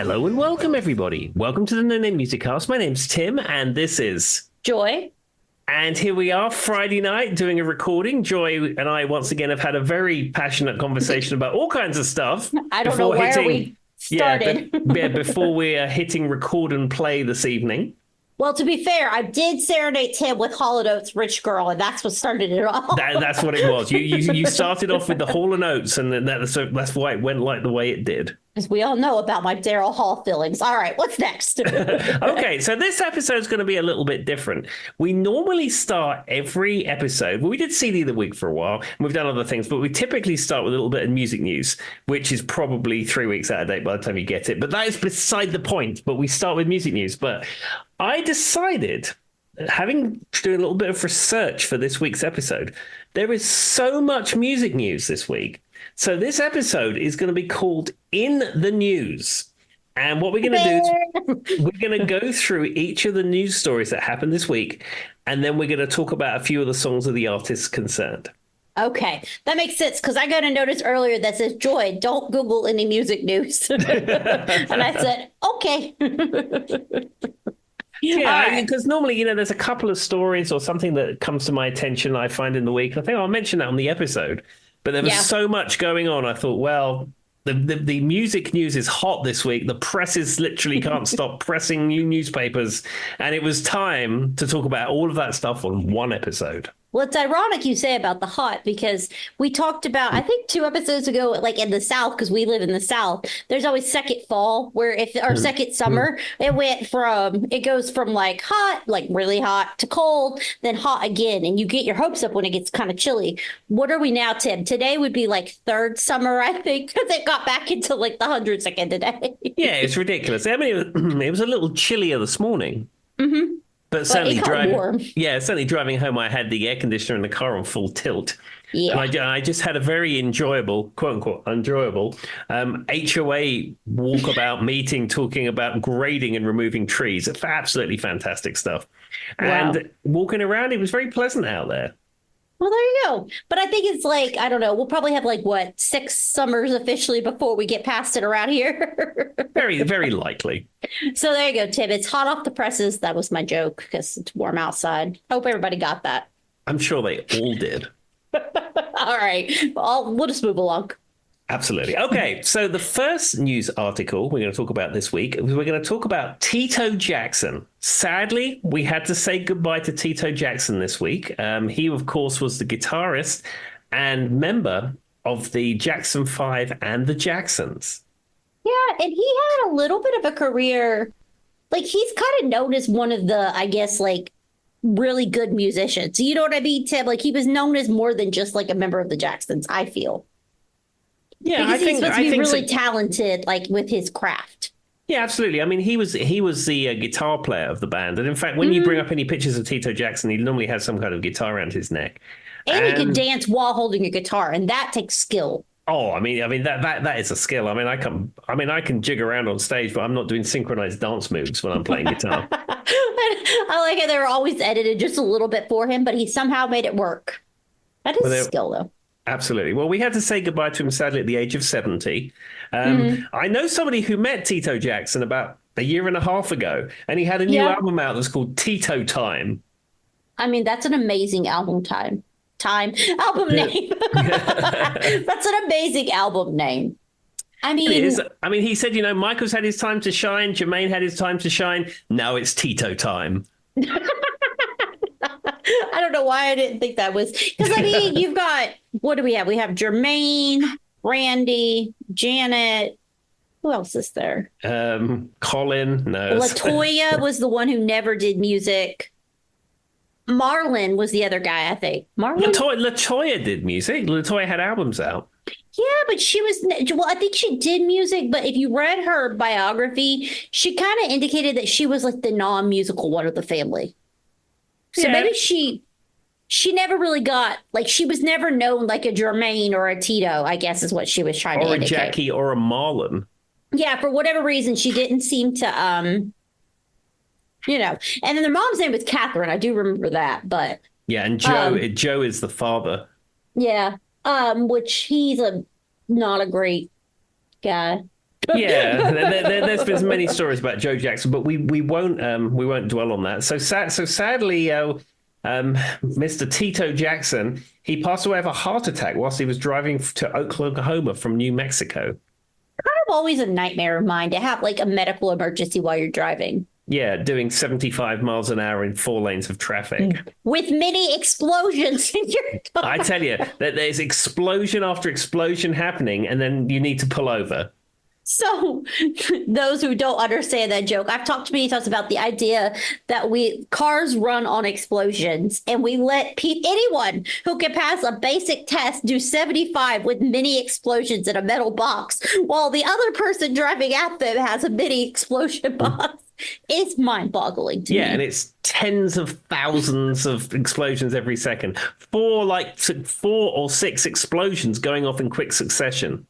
Hello and welcome, everybody. Welcome to the No Name Music Cast. My name's Tim, and this is Joy. And here we are, Friday night, doing a recording. Joy and I, once again, have had a very passionate conversation about all kinds of stuff. I don't know where we started. Before we are hitting record and play this evening. Well, to be fair, I did serenade Tim with Hall & Oates' Rich Girl, and that's what started it all. That's what it was. You started off with the Hall & Oates, and that's why it went like the way it did. As we all know about my Daryl Hall feelings. All right, what's next? Okay, so this episode is going to be a little bit different. We normally start every episode. Well, we did CD of the week for a while, and we've done other things, but we typically start with a little bit of music news, which is probably 3 weeks out of date by the time you get it. But that is beside the point. But we start with music news. But I decided, doing a little bit of research for this week's episode, there is so much music news this week. So this episode is going to be called In the News. And what we're going to do is we're going to go through each of the news stories that happened this week, and then we're going to talk about a few of the songs of the artists concerned. Okay, that makes sense, because I got a notice earlier that says, Joy, don't Google any music news. And I said, okay. Yeah, because normally, there's a couple of stories or something that comes to my attention I find in the week. I think I'll mention that on the episode. But there was so much going on. I thought, well, the music news is hot this week. The presses literally can't stop pressing new newspapers. And it was time to talk about all of that stuff on one episode. Well, it's ironic you say about the hot, because we talked about, I think 2 episodes ago, like in the South, because we live in the South, there's always second fall or second summer. It goes from like hot, like really hot, to cold, then hot again. And you get your hopes up when it gets kind of chilly. What are we now, Tim? Today would be like third summer, I think, because it got back into like the hundreds again today. Yeah, it's ridiculous. I mean, it was a little chillier this morning. Mm-hmm. But certainly driving home, I had the air conditioner in the car on full tilt. Yeah. And I just had a very enjoyable, quote unquote, enjoyable HOA walkabout meeting talking about grading and removing trees. It's absolutely fantastic stuff. Wow. And walking around, it was very pleasant out there. Well, there you go. But I think it's like, I don't know, we'll probably have 6 summers officially before we get past it around here. Very, very likely. So there you go, Tim. It's hot off the presses. That was my joke, because it's warm outside. Hope everybody got that. I'm sure they all did. All right. We'll just move along. Absolutely. Okay, so the first news article we're going to talk about this week, we're going to talk about Tito Jackson. Sadly, we had to say goodbye to Tito Jackson this week. He, of course, was the guitarist and member of the Jackson 5 and the Jacksons. Yeah, and he had a little bit of a career. He's kind of known as one of the, I guess, really good musicians. You know what I mean, Tim? He was known as more than just a member of the Jacksons, I feel. Yeah, because he's supposed to be really talented, with his craft. Yeah, absolutely. I mean, he was the guitar player of the band, and in fact, when you bring up any pictures of Tito Jackson, he normally has some kind of guitar around his neck, and he could dance while holding a guitar, and that takes skill. Oh, I mean that is a skill. I can jig around on stage, but I'm not doing synchronized dance moves when I'm playing guitar. I like it. They were always edited just a little bit for him, but he somehow made it work. That is skill, though. Absolutely. Well, we had to say goodbye to him, sadly, at the age of 70. I know somebody who met Tito Jackson about a year and a half ago, and he had a new album out that's called Tito Time. I mean, that's an amazing album album name. That's an amazing album name. I mean, it is. I mean, he said, Michael's had his time to shine. Jermaine had his time to shine. Now it's Tito time. I don't know why I didn't think that was, because you've got, what do we have? We have Jermaine, Randy, Janet. Who else is there? Colin. No. LaToya was the one who never did music. Marlon was the other guy, I think. Marlon? LaToya did music. LaToya had albums out. Yeah, but I think she did music, but if you read her biography, she kind of indicated that she was the non-musical one of the family. So maybe she never really got, she was never known like a Jermaine or a Tito, I guess is what she was trying to indicate. Or a Jackie or a Marlon. Yeah, for whatever reason, she didn't seem to, and then their mom's name was Catherine. I do remember that, but. Yeah, and Joe is the father. Yeah, which he's not a great guy. Yeah, there's been many stories about Joe Jackson, but we won't dwell on that. Sadly, Mr. Tito Jackson, he passed away of a heart attack whilst he was driving to Oklahoma from New Mexico. Kind of always a nightmare of mine to have like a medical emergency while you're driving. Yeah, doing 75 miles an hour in 4 lanes of traffic. With many explosions in your car. I tell you that there's explosion after explosion happening, and then you need to pull over. So, those who don't understand that joke, I've talked many times about the idea that cars run on explosions, and we let anyone who can pass a basic test do 75 with mini explosions in a metal box, while the other person driving at them has a mini explosion box. It's mind-boggling to me. Yeah, and it's tens of thousands of explosions every second. 4 or 6 explosions going off in quick succession.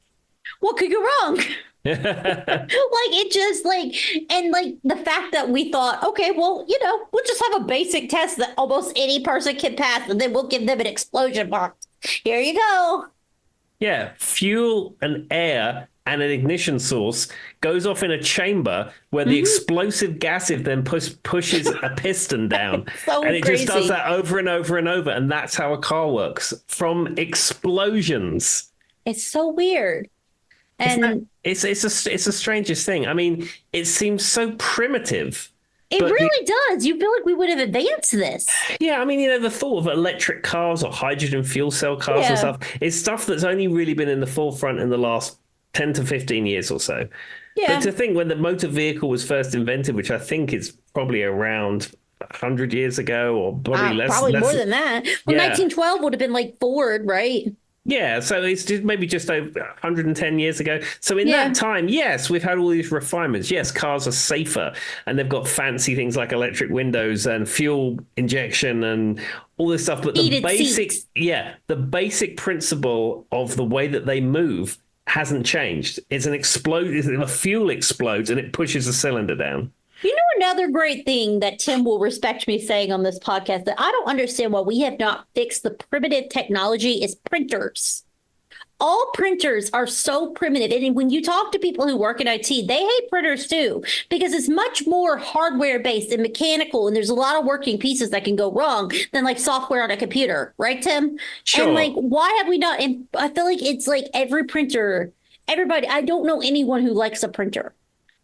What could go wrong? Like it just and the fact that we thought, okay, well, we'll just have a basic test that almost any person can pass, and then we'll give them an explosion box. Here you go. Yeah, fuel and air and an ignition source goes off in a chamber where the explosive gases then pushes a piston down. So and it crazy. Just does that over and over and over. And that's how a car works, from explosions. It's so weird. And it's the strangest thing. I mean, it seems so primitive. It really does. You feel like we would have advanced this. Yeah, I mean, the thought of electric cars or hydrogen fuel cell cars and stuff is stuff that's only really been in the forefront in the last 10 to 15 years or so. Yeah. But to think when the motor vehicle was first invented, which I think is probably around 100 years ago, or probably less. Probably more than that. Well, 1912 would have been like Ford, right? Yeah, so it's maybe just over 110 years ago. So in that time, yes, we've had all these refinements. Yes, cars are safer, and they've got fancy things like electric windows and fuel injection and all this stuff. But the basic principle of the way that they move hasn't changed. It's a fuel explodes and it pushes a cylinder down. Another great thing that Tim will respect me saying on this podcast that I don't understand why we have not fixed the primitive technology is printers. All printers are so primitive. And when you talk to people who work in IT, they hate printers too, because it's much more hardware based and mechanical. And there's a lot of working pieces that can go wrong than like software on a computer. Right, Tim? Sure. And why have we not? And I feel like it's like every printer, everybody, I don't know anyone who likes a printer.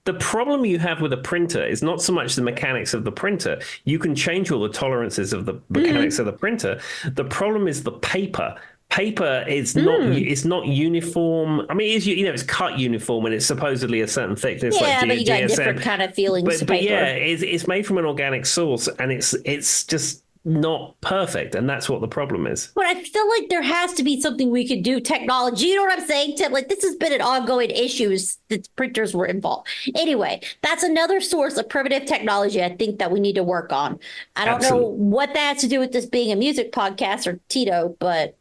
The problem you have with a printer is not so much the mechanics of the printer. You can change all the tolerances of the mechanics of the printer. The problem is the paper. Paper is not uniform. I mean, it's cut uniform and it's supposedly a certain thickness. Yeah, like but you got different kind of feelings to paper. But yeah, it's made from an organic source, and it's just not perfect, and that's what the problem is. But I feel like there has to be something we could do. Technology, you know what I'm saying, Tim? Like, this has been an ongoing issue that printers were involved. Anyway, that's another source of primitive technology I think that we need to work on. I don't know what that has to do with this being a music podcast or Tito, but...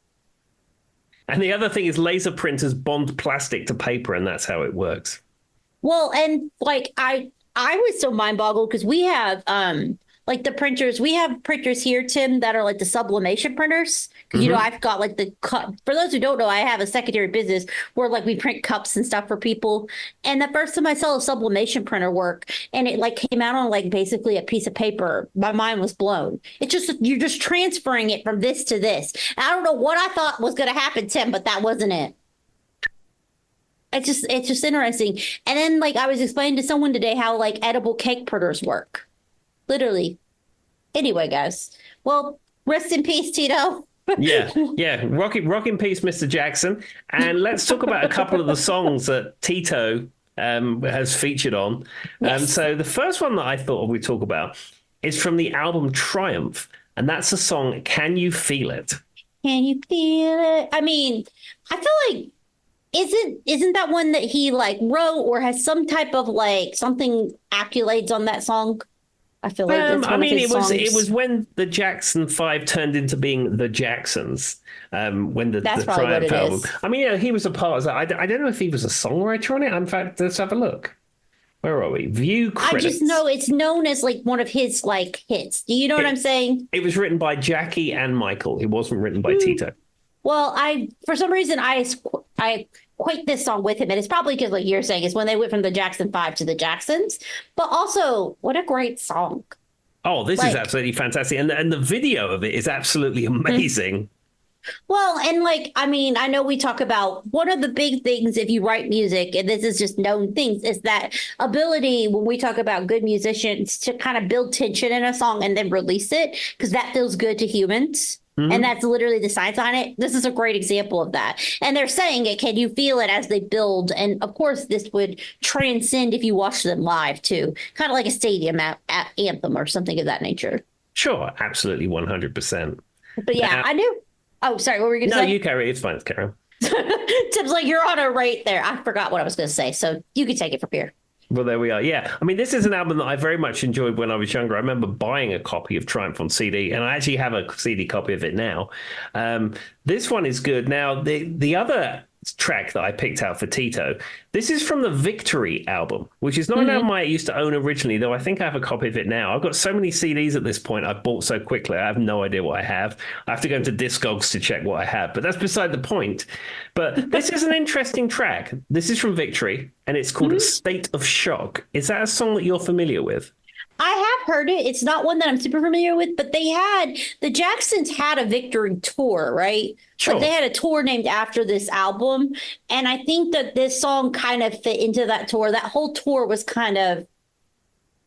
And the other thing is laser printers bond plastic to paper, and that's how it works. Well, and I was so mind-boggled because we have... the printers, we have printers here, Tim, that are like the sublimation printers. Because, I've got like for those who don't know, I have a secondary business where we print cups and stuff for people. And the first time I saw a sublimation printer work and it came out on basically a piece of paper, my mind was blown. It's just, you're just transferring it from this to this. I don't know what I thought was going to happen, Tim, but that wasn't it. It's just interesting. And then I was explaining to someone today how edible cake printers work. Literally. Anyway, guys. Well, rest in peace, Tito. Yeah. Rock in peace, Mr. Jackson. And let's talk about a couple of the songs that Tito has featured on. Yes. So the first one that I thought we'd talk about is from the album Triumph, and that's the song "Can You Feel It?" Can you feel it? I mean, I feel like isn't that one that he wrote or has some type of something accolades on that song? I feel like that's one of his songs. It was when the Jackson 5 turned into being the Jacksons. When the Triumph album. Is. I mean, he was a part of that. I don't know if he was a songwriter on it. In fact, let's have a look. Where are we? View credits. I just know it's known as one of his hits. Do you know what I'm saying? It was written by Jackie and Michael. It wasn't written by Tito. Well, for some reason I equate this song with him, and it's probably because, like you're saying, is when they went from the Jackson 5 to the Jacksons. But also, what a great song. Oh, this is absolutely fantastic. And the video of it is absolutely amazing. Well, and like, I mean, I know we talk about one of the big things if you write music, and this is just known things, is that ability when we talk about good musicians to kind of build tension in a song and then release it, because that feels good to humans. And that's literally the science on it. This is a great example of that. And they're saying it. Can you feel it as they build? And of course, this would transcend if you watch them live too, kind of like a stadium anthem or something of that nature. Sure, absolutely, 100%. But yeah, I knew. Oh, sorry. What were you going to say? No, you carry. It's fine, Karen. Tim's like, you're on a right there. I forgot what I was going to say. So you can take it from here. Well, there we are. Yeah. I mean, this is an album that I very much enjoyed when I was younger. I remember buying a copy of Triumph on CD, and I actually have a CD copy of it now. This one is good. Now, the other track that I picked out for Tito, this is from the Victory album, which is not an album I used to own originally, though I think I have a copy of it now. I've got so many CDs at this point I've bought so quickly, I have no idea what I have. I have to go into Discogs to check what I have, but that's beside the point. But this is an interesting track. This is from Victory, and it's called State of Shock. Is that a song that you're familiar with? I have heard it. It's not one that I'm super familiar with, but the Jacksons had a Victory tour, right? Sure. But they had a tour named after this album. And I think that this song kind of fit into that tour. That whole tour was kind of,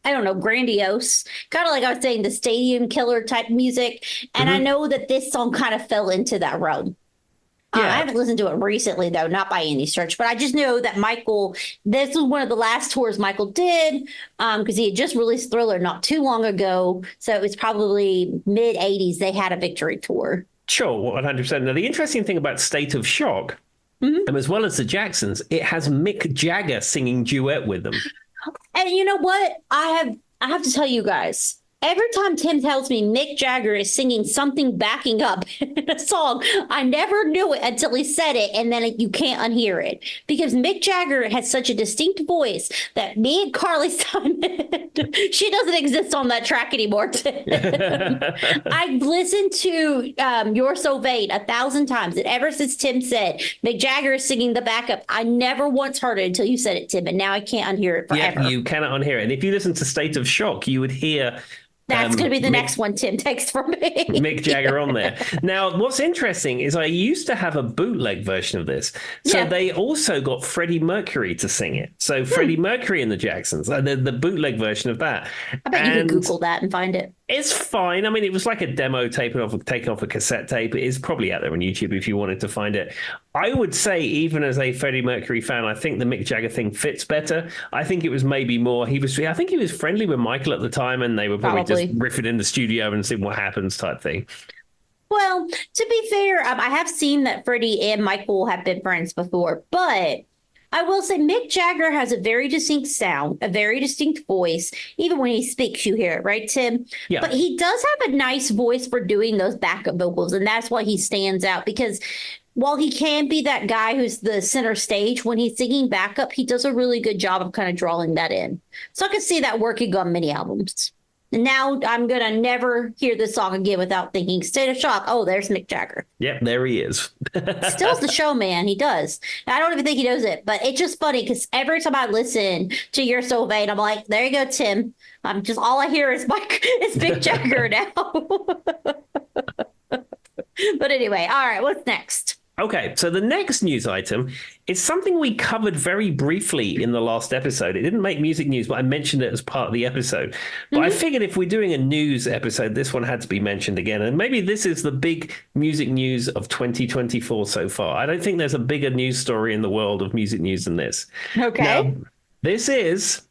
I don't know, grandiose, kind of like I was saying, the stadium killer type music. And I know that this song kind of fell into that realm. Yeah. I haven't listened to it recently, though, not by any stretch, but I just know that this was one of the last tours Michael did, because he had just released Thriller not too long ago. So it was probably mid 80s. They had a Victory tour. Sure, 100%. Now, the interesting thing about State of Shock, as well as the Jacksons, it has Mick Jagger singing duet with them. And you know what? I have to tell you guys. Every time Tim tells me Mick Jagger is singing something backing up in a song, I never knew it until he said it, and then you can't unhear it. Because Mick Jagger has such a distinct voice that me and Carly Simon, she doesn't exist on that track anymore, Tim. I've listened to You're So Vain 1,000 times, and ever since Tim said Mick Jagger is singing the backup, I never once heard it until you said it, Tim, and now I can't unhear it forever. Yeah, you cannot unhear it. And if you listen to State of Shock, you would hear... That's going to be the next one Tim takes from me. Mick Jagger on there. Now, what's interesting is I used to have a bootleg version of this. So they also got Freddie Mercury to sing it. So Freddie Mercury and the Jacksons, the bootleg version of that. I bet you can Google that and find it. It's fine. I mean, it was like a demo taken off a cassette tape. It is probably out there on YouTube if you wanted to find it. I would say, even as a Freddie Mercury fan, I think the Mick Jagger thing fits better. I think it was maybe more, I think he was friendly with Michael at the time, and they were probably just riffing in the studio and seeing what happens type thing. Well, to be fair, I have seen that Freddie and Michael have been friends before, but I will say Mick Jagger has a very distinct sound, a very distinct voice. Even when he speaks, you hear it, right, Tim? Yeah. But he does have a nice voice for doing those backup vocals, and that's why he stands out. Because while he can be that guy who's the center stage, when he's singing backup, he does a really good job of kind of drawing that in. So I can see that working on many albums. And now I'm going to never hear this song again without thinking State of Shock. Oh, there's Mick Jagger. Yep, there he is. Still's the show, man. He does. I don't even think he knows it, but it's just funny because every time I listen to You're So Vain, I'm like, there you go, Tim. I'm just, all I hear is Mick Jagger now. But anyway, all right, what's next? Okay, so the next news item is something we covered very briefly in the last episode. It didn't make music news, but I mentioned it as part of the episode. But I figured if we're doing a news episode, this one had to be mentioned again. And maybe this is the big music news of 2024 so far. I don't think there's a bigger news story in the world of music news than this. Okay. Now, this is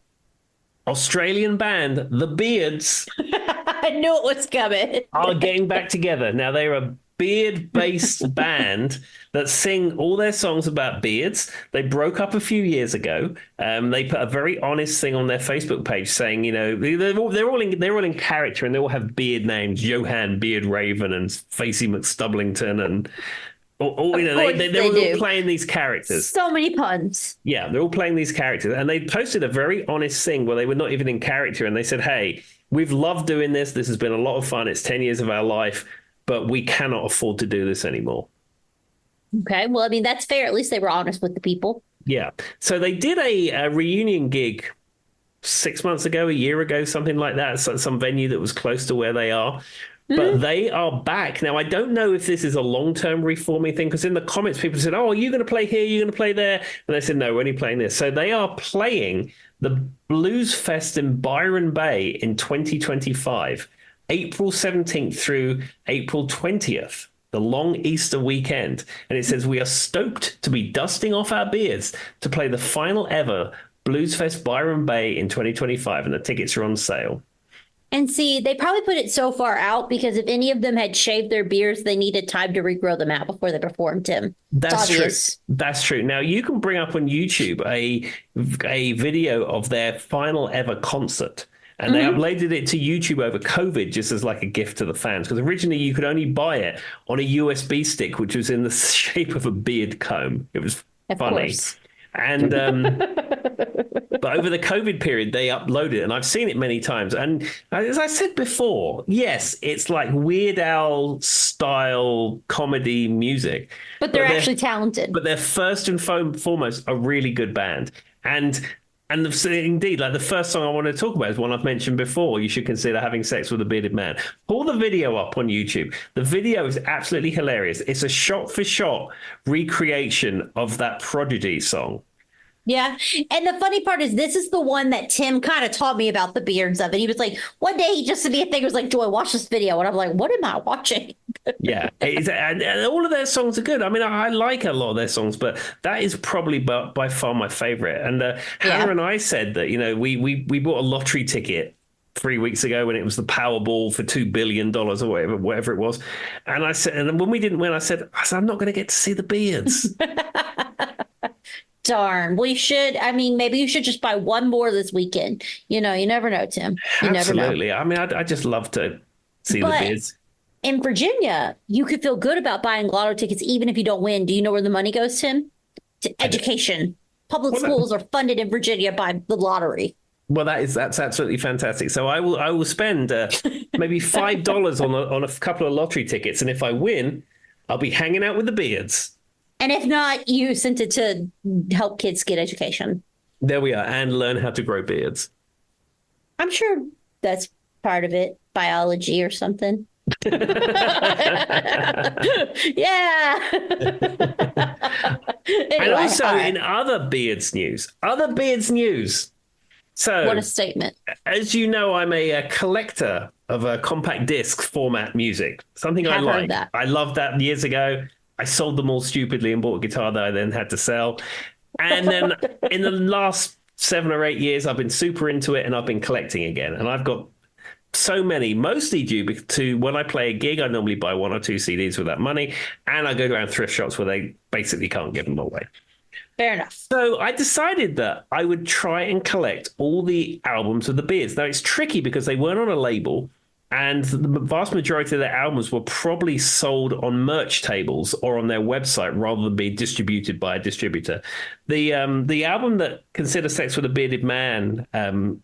Australian band The Beards. I knew it was coming. Are getting back together. Now, they're a beard-based band that sing all their songs about beards. They broke up a few years ago. They put a very honest thing on their Facebook page saying, you know, they're all in character, and they all have beard names: Johan Beard Raven and Facey McStublington, and they're all playing these characters. So many puns. Yeah, they're all playing these characters, and they posted a very honest thing where they were not even in character, and they said, "Hey, we've loved doing this. This has been a lot of fun. It's 10 years of our life, but we cannot afford to do this anymore." Okay. Well, I mean, that's fair. At least they were honest with the people. Yeah. So they did a reunion gig 6 months ago, a year ago, something like that. So some venue that was close to where they are. But they are back. Now, I don't know if this is a long-term reforming thing, because in the comments, people said, oh, are you going to play here? You're going to play there? And they said, no, we're only playing this. So they are playing the Blues Fest in Byron Bay in 2025, April 17th through April 20th, the long Easter weekend. And it says, we are stoked to be dusting off our beards to play the final ever Blues Fest Byron Bay in 2025. And the tickets are on sale. And see, they probably put it so far out because if any of them had shaved their beards, they needed time to regrow them out before they performed, Tim. That's true. That's true. Now, you can bring up on YouTube a video of their final ever concert. And they uploaded it to YouTube over COVID just as like a gift to the fans. Because originally you could only buy it on a USB stick, which was in the shape of a beard comb. It was funny. Course. And but over the COVID period, they uploaded it, and I've seen it many times. And as I said before, yes, it's like Weird Al style comedy music, but they're actually talented. But they're first and foremost a really good band. And indeed, like the first song I want to talk about is one I've mentioned before. You should consider having sex with a bearded man. Pull the video up on YouTube. The video is absolutely hilarious. It's a shot-for-shot recreation of that Prodigy song. Yeah. And the funny part is this is the one that Tim kind of taught me about the beards of it. He was like, one day he just sent me a thing, it was like, Joy, watch this video. And I'm like, what am I watching? Yeah. And all of their songs are good. I mean, I like a lot of their songs, but that is probably by far my favorite. And Hannah and I said that, you know, we bought a lottery ticket 3 weeks ago when it was the Powerball for $2 billion or whatever it was. And I said, and when we didn't win, I said, I'm not going to get to see the beards. Darn. We should. I mean, maybe you should just buy one more this weekend. You know, you never know, Tim. You Absolutely. Never know. I mean, I just love to see the beards. In Virginia, you could feel good about buying lotto tickets even if you don't win. Do you know where the money goes, Tim? To education. Public schools are funded in Virginia by the lottery. Well, that's absolutely fantastic. So I will spend maybe $5 on a couple of lottery tickets, and if I win, I'll be hanging out with the beards. And if not, you sent it to help kids get education. There we are, and learn how to grow beards. I'm sure that's part of it, biology or something. Yeah. Anyway, and also in other beards news. So, what a statement. As you know, I'm a collector of compact disc format music, something I like. I loved that years ago. I sold them all stupidly and bought a guitar that I then had to sell. And then in the last 7 or 8 years, I've been super into it and I've been collecting again. And I've got so many, mostly due to when I play a gig, I normally buy 1 or 2 CDs with that money. And I go around thrift shops where they basically can't give them away. Fair enough. So I decided that I would try and collect all the albums of the Beards. Now, it's tricky because they weren't on a label. And the vast majority of their albums were probably sold on merch tables or on their website rather than being distributed by a distributor. The album that Consider Sex with a Bearded Man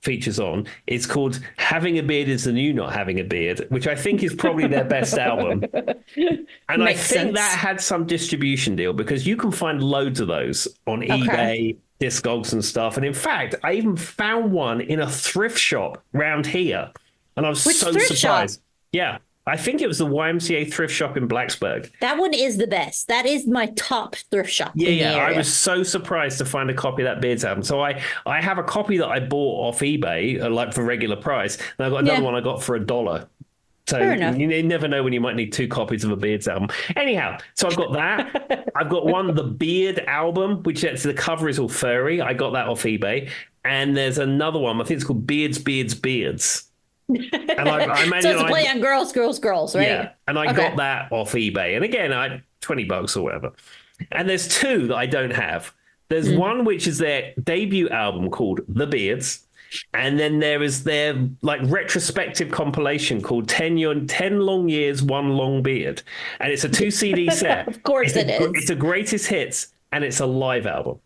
features on is called Having a Beard is the New Not Having a Beard, which I think is probably their best album. And I think that had some distribution deal because you can find loads of those on eBay, Discogs and stuff. And in fact, I even found one in a thrift shop round here. And I was so surprised. Shop? Yeah, I think it was the YMCA thrift shop in Blacksburg. That one is the best. That is my top thrift shop. Yeah. I was so surprised to find a copy of that Beards album. So I have a copy that I bought off eBay, like for regular price. And I've got another one I got for $1. So you never know when you might need 2 copies of a Beards album. Anyhow, so I've got that. I've got the Beard album, which the cover is all furry. I got that off eBay. And there's another one. I think it's called Beards. And I imagine so it's a play on girls, right? Yeah, and I got that off eBay. And again, I $20 or whatever. And there's 2 that I don't have. There's one which is their debut album called The Beards, and then there is their like retrospective compilation called 10 Long Years, One Long Beard, and it's a 2 CD set. Of course, it is. It's a greatest hits, and it's a live album.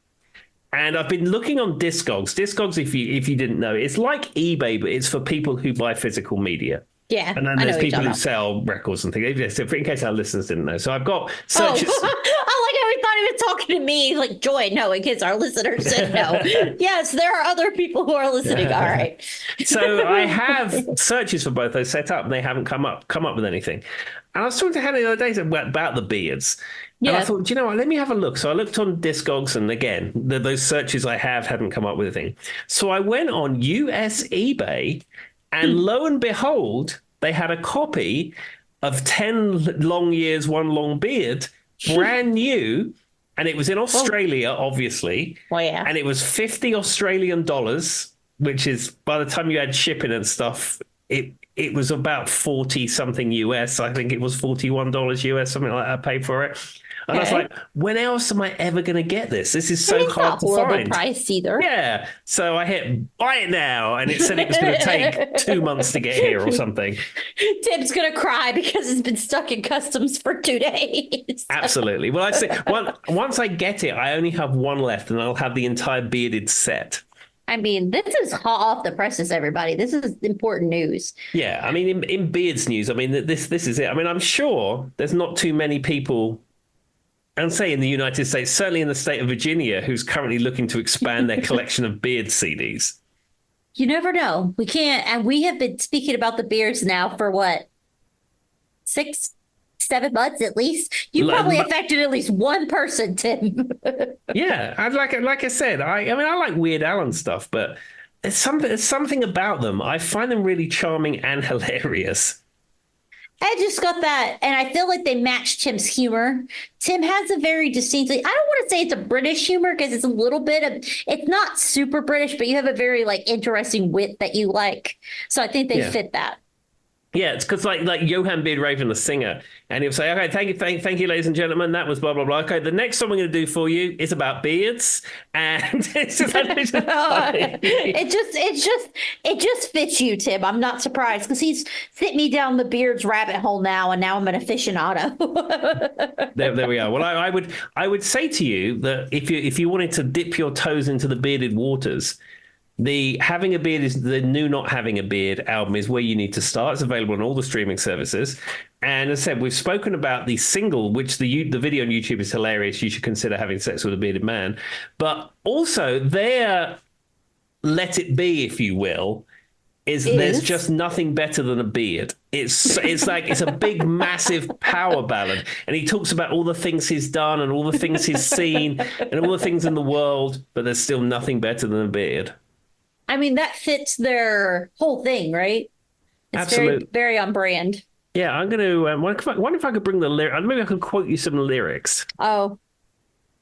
And I've been looking on Discogs. Discogs, if you didn't know, it's like eBay, but it's for people who buy physical media. Yeah. And then there's people who sell records and things. So in case our listeners didn't know. So I've got searches. I like me, like Joy, no, in case our listeners said no. Yes, there are other people who are listening. All right. So I have searches for both those set up, and they haven't come up with anything. And I was talking to Hannah the other day about the beards. And I thought, do you know what? Let me have a look. So I looked on Discogs, and again, those searches I have hadn't come up with a thing. So I went on US eBay, and lo and behold, they had a copy of 10 Long Years, One Long Beard, brand new. And it was in Australia, obviously. Well, yeah. And it was 50 Australian dollars, which is, by the time you had shipping and stuff, it was about 40 something US. I think it was $41 US, something like that, I paid for it. And I was like, when else am I ever going to get this? This is so hard to find. Horrible price either. Yeah. So I hit buy it now, and it said it was going to take 2 months to get here or something. Tim's going to cry because it's been stuck in customs for 2 days. Absolutely. Well, I say once I get it, I only have one left, and I'll have the entire bearded set. I mean, this is hot off the presses, everybody. This is important news. Yeah. I mean, in beards news, I mean, this is it. I mean, I'm sure there's not too many people, and say in the United States, certainly in the state of Virginia, who's currently looking to expand their collection of beard CDs. You never know. We can't. And we have been speaking about the beards now for what? 6, 7 months at least. You probably affected at least one person, Tim. Yeah. Like I said, I mean, I like Weird Al and stuff, but there's something about them. I find them really charming and hilarious. I just got that, and I feel like they match Tim's humor. Tim has a very distinctly, I don't want to say it's a British humor because it's a little bit of, it's not super British, but you have a very like interesting wit that you like. So I think they fit that. Yeah, it's because like Johan Beard Raven, the singer, and he'll say, "Okay, thank you, ladies and gentlemen. That was blah blah blah. Okay, the next song we're going to do for you is about beards, and it's just it just fits you, Tim. I'm not surprised because he's fit me down the beards rabbit hole now, and now I'm an aficionado. There we are. Well, I would say to you that if you wanted to dip your toes into the bearded waters, the Having a Beard is the new Not Having a Beard album is where you need to start. It's available on all the streaming services. And as I said, we've spoken about the single, which the video on YouTube is hilarious. You should consider having sex with a bearded man. But also their Let It Be, if you will, there's just nothing better than a beard. It's like it's a big, massive power ballad. And he talks about all the things he's done and all the things he's seen and all the things in the world, but there's still nothing better than a beard. I mean, that fits their whole thing, right? It's Absolutely. very, very on brand. Yeah, I'm going to wonder if I could bring the lyrics. Maybe I could quote you some lyrics. Oh,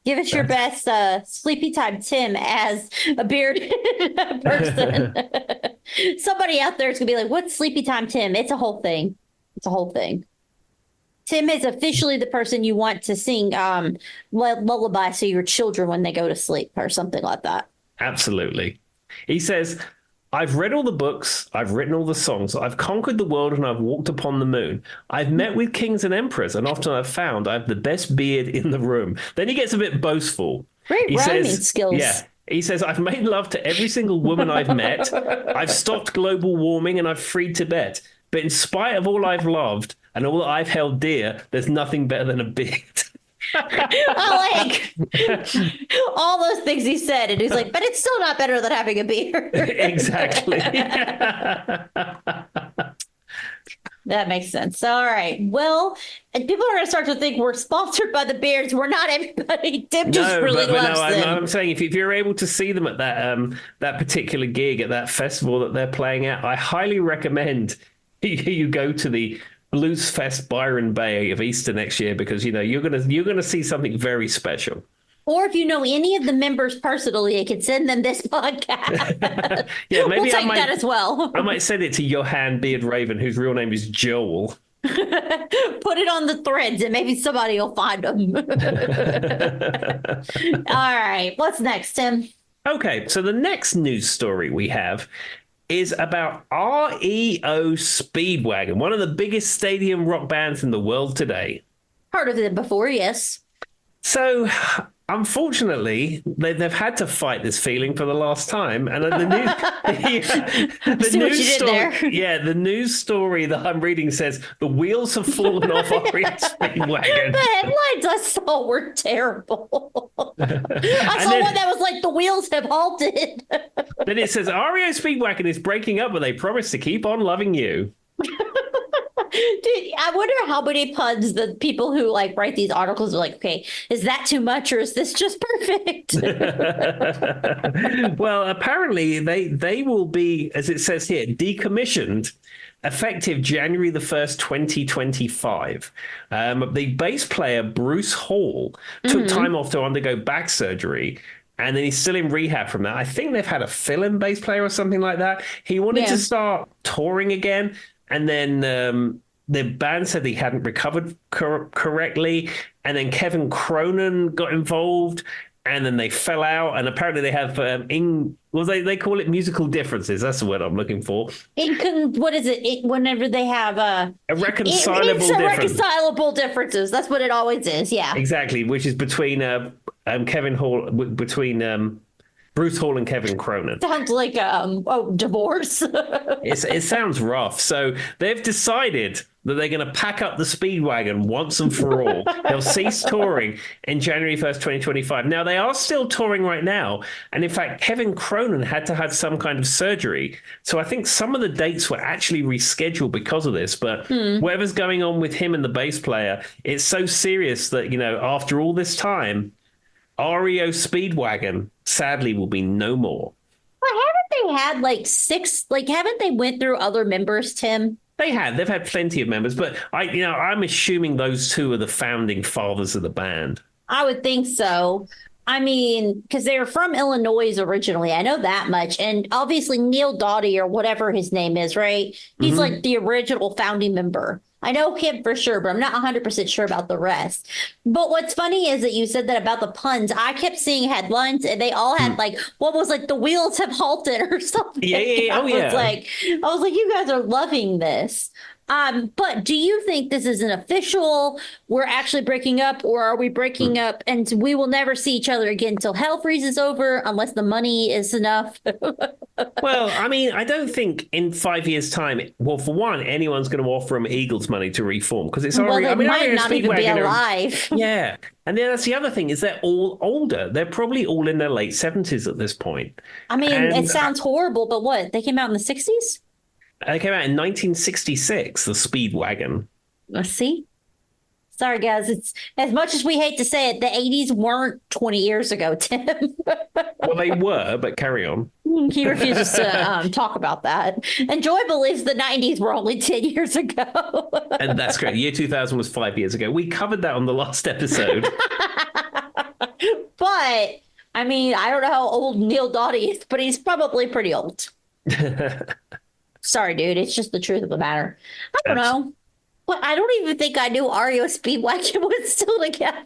give us your best Sleepy Time Tim as a bearded person. Somebody out there is going to be like, what's Sleepy Time Tim? It's a whole thing. It's a whole thing. Tim is officially the person you want to sing lullabies to your children when they go to sleep or something like that. Absolutely. He says, I've read all the books, I've written all the songs, I've conquered the world and I've walked upon the moon. I've met with kings and emperors, and often I've found I have the best beard in the room. Then he gets a bit boastful. Great rhyming skills. Yeah. He says, I've made love to every single woman I've met. I've stopped global warming and I've freed Tibet. But in spite of all I've loved and all that I've held dear, there's nothing better than a beard. I like all those things he said, and he's like, but it's still not better than having a beard. Exactly. That makes sense. All right. Well, and people are going to start to think we're sponsored by the beards. We're not everybody. Tim just really loves them. I'm saying if you're able to see them at that particular gig at that festival that they're playing at, I highly recommend you go to the Blues Fest Byron Bay of Easter next year, because you're gonna see something very special. Or if you know any of the members personally, you can send them this podcast. Yeah, maybe we'll take that as well. I might send it to Johan Beard Raven, whose real name is Joel. Put it on the threads and maybe somebody will find them. All right. What's next, Tim? Okay, so the next news story we have is about REO Speedwagon, one of the biggest stadium rock bands in the world today. Heard of them before, yes. So Unfortunately, they've had to fight this feeling for the last time, and the See what you did story, there. yeah, the news story that I'm reading says the wheels have fallen off Aria Speedwagon. The headlines I saw were terrible. I saw one that was like the wheels have halted. Then it says Aria Speedwagon is breaking up, but they promise to keep on loving you. Dude, I wonder how many puns the people who like write these articles are like, okay, is that too much or is this just perfect? Well, apparently they will be, as it says here, decommissioned effective January the 1st, 2025. The bass player, Bruce Hall, took time off to undergo back surgery. And then he's still in rehab from that. I think they've had a fill-in bass player or something like that. He wanted to start touring again. And then the band said he hadn't recovered correctly. And then Kevin Cronin got involved. And then they fell out. And apparently they have, they call it musical differences. That's the word I'm looking for. What is it? Whenever they have irreconcilable irreconcilable differences. That's what it always is. Yeah. Exactly. Which is between Kevin Hall, between Bruce Hall and Kevin Cronin. Sounds like divorce. It sounds rough. So they've decided that they're going to pack up the Speedwagon once and for all. They'll cease touring in January 1st, 2025. Now, they are still touring right now. And in fact, Kevin Cronin had to have some kind of surgery. So I think some of the dates were actually rescheduled because of this. But whatever's going on with him and the bass player, it's so serious that, after all this time, REO Speedwagon sadly will be no more. Well, haven't they had like six? Like, haven't they went through other members, Tim? They've had plenty of members, but I'm assuming those two are the founding fathers of the band. I would think so. I mean, because they were from Illinois originally. I know that much. And obviously Neil Doughty or whatever his name is, right? He's like the original founding member. I know him for sure, but I'm not 100% sure about the rest. But what's funny is that you said that about the puns. I kept seeing headlines and they all had like, what was like the wheels have halted or something. Yeah. Oh, yeah. I was like, you guys are loving this. But do you think this is an official, we're actually breaking up, or are we breaking up and we will never see each other again until hell freezes over unless the money is enough? Well, I mean, I don't think in 5 years' time, well, for one, anyone's going to offer them Eagles money to reform because it's already. Well, they might not even be Speedwagon alive. Yeah. And then that's the other thing is they're all older. They're probably all in their late 70s at this point. I mean, it sounds horrible, but what? They came out in the 60s? They came out in 1966, the Speedwagon. Let's see. Sorry, guys. It's as much as we hate to say it, the 80s weren't 20 years ago, Tim. Well, they were, but carry on. He refuses to talk about that. And Joy believes the 90s were only 10 years ago. And that's great. Year 2000 was 5 years ago. We covered that on the last episode. But, I mean, I don't know how old Neil Doughty is, but he's probably pretty old. Sorry, dude. It's just the truth of the matter. I don't know. But I don't even think I knew REO Speedwagon was still together.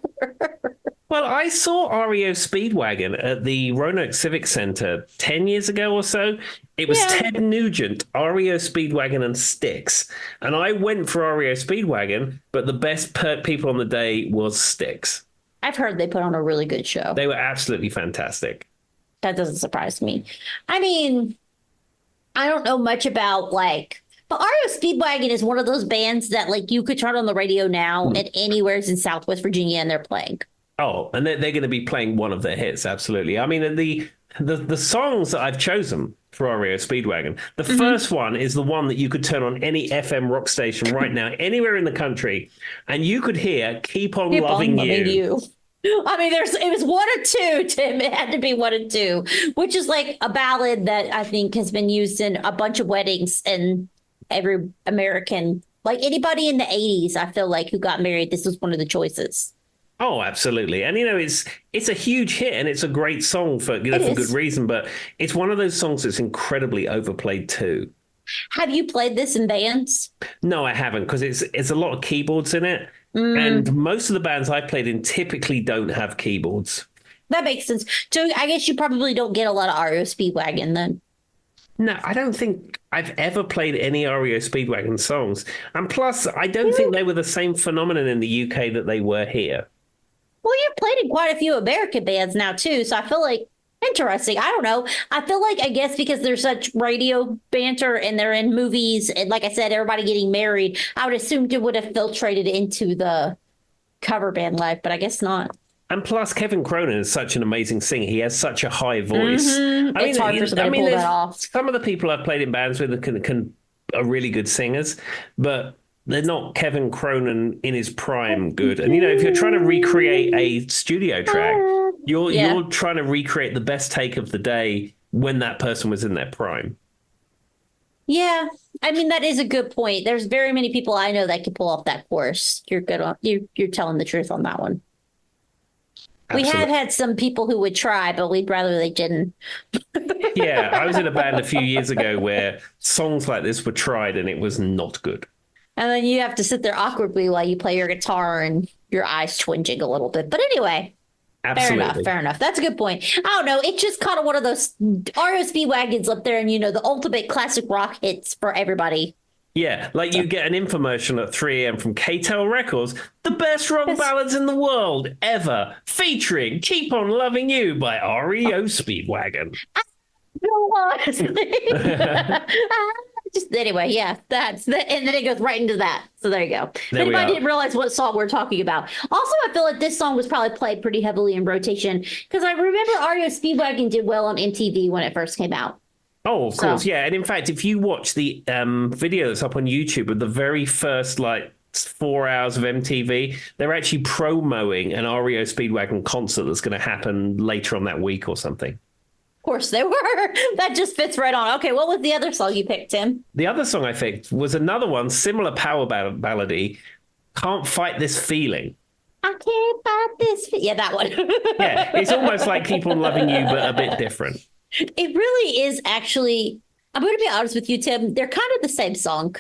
Well, I saw REO Speedwagon at the Roanoke Civic Center 10 years ago or so. It was Ted Nugent, REO Speedwagon, and Styx. And I went for REO Speedwagon, but the best people on the day was Styx. I've heard they put on a really good show. They were absolutely fantastic. That doesn't surprise me. I mean, I don't know much about but REO Speedwagon is one of those bands that you could turn on the radio now at anywhere in Southwest Virginia and they're playing. Oh, and they're going to be playing one of their hits, absolutely. I mean, the songs that I've chosen for REO Speedwagon, the first one is the one that you could turn on any FM rock station right now, anywhere in the country, and you could hear "Keep on Loving You." I mean, it was one or two, Tim. It had to be one or two, which is like a ballad that I think has been used in a bunch of weddings and every American, anybody in the 80s, I feel like, who got married, this was one of the choices. Oh, absolutely. And, it's a huge hit and it's a great song for good reason. But it's one of those songs that's incredibly overplayed, too. Have you played this in bands? No, I haven't, because it's a lot of keyboards in it. And most of the bands I've played in typically don't have keyboards. That makes sense. So I guess you probably don't get a lot of REO Speedwagon then. No, I don't think I've ever played any REO Speedwagon songs. And plus, I don't think they were the same phenomenon in the UK that they were here. Well, you've played in quite a few American bands now too, so I feel like interesting. I don't know. I feel like I guess because there's such radio banter and they're in movies and like I said, everybody getting married, I would assume it would have filtrated into the cover band life, but I guess not. And plus, Kevin Cronin is such an amazing singer. He has such a high voice. It's hard for somebody to pull that off. Some of the people I've played in bands with are really good singers, but they're not Kevin Cronin in his prime good. And if you're trying to recreate a studio track, you're trying to recreate the best take of the day when that person was in their prime. Yeah, I mean that is a good point. There's very many people I know that can pull off that chorus. You're good on you're telling the truth on that one. Absolutely. We have had some people who would try, but we'd rather they didn't. Yeah, I was in a band a few years ago where songs like this were tried and it was not good. And then you have to sit there awkwardly while you play your guitar and your eyes twinging a little bit. But anyway, Absolutely. Fair enough. That's a good point. I don't know. It's just kind of one of those REO Speedwagons up there and, the ultimate classic rock hits for everybody. Yeah, like you get an infomercial at 3 a.m. from K-Tel Records, the best rock ballads in the world ever, featuring Keep On Loving You by REO Speedwagon. Anyway, yeah, that's the, and then it goes right into that. So there you go. If anybody didn't realize what song we're talking about. Also, I feel like this song was probably played pretty heavily in rotation because I remember REO Speedwagon did well on MTV when it first came out. Oh, of course, yeah. And in fact, if you watch the video that's up on YouTube of the very first 4 hours of MTV, they're actually promoting an REO Speedwagon concert that's going to happen later on that week or something. Of course they were. That just fits right on. Okay, what was the other song you picked, Tim? The other song I picked was another one, similar power ballady, Can't Fight This Feeling. I can't fight this. Yeah, that one. Yeah, it's almost like Keep On Loving You, but a bit different. It really is actually, I'm going to be honest with you, Tim. They're kind of the same song.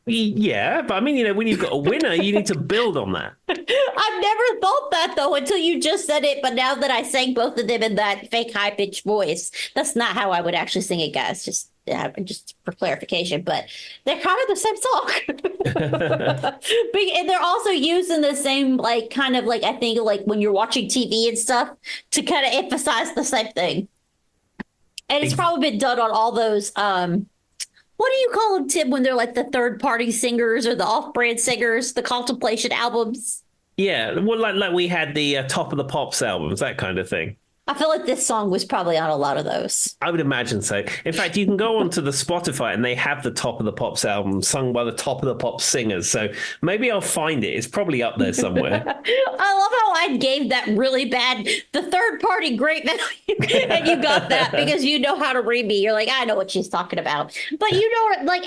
Yeah, but I mean, when you've got a winner, you need to build on that. I've never thought that, though, until you just said it. But now that I sang both of them in that fake high-pitched voice, that's not how I would actually sing it, guys. Just for clarification. But they're kind of the same song. And they're also using the same, I think, when you're watching TV and stuff to kind of emphasize the same thing. And it's probably been done on all those, what do you call them, Tim, when they're like the third-party singers or the off-brand singers, the Contemplation albums? Yeah, well, like we had the Top of the Pops albums, that kind of thing. I feel like this song was probably on a lot of those. I would imagine so. In fact, you can go onto the Spotify and they have the Top of the Pops album sung by the Top of the Pops singers. So maybe I'll find it. It's probably up there somewhere. I love how I gave that really bad, the third party great value. And you got that because you know how to read me. You're like, I know what she's talking about. But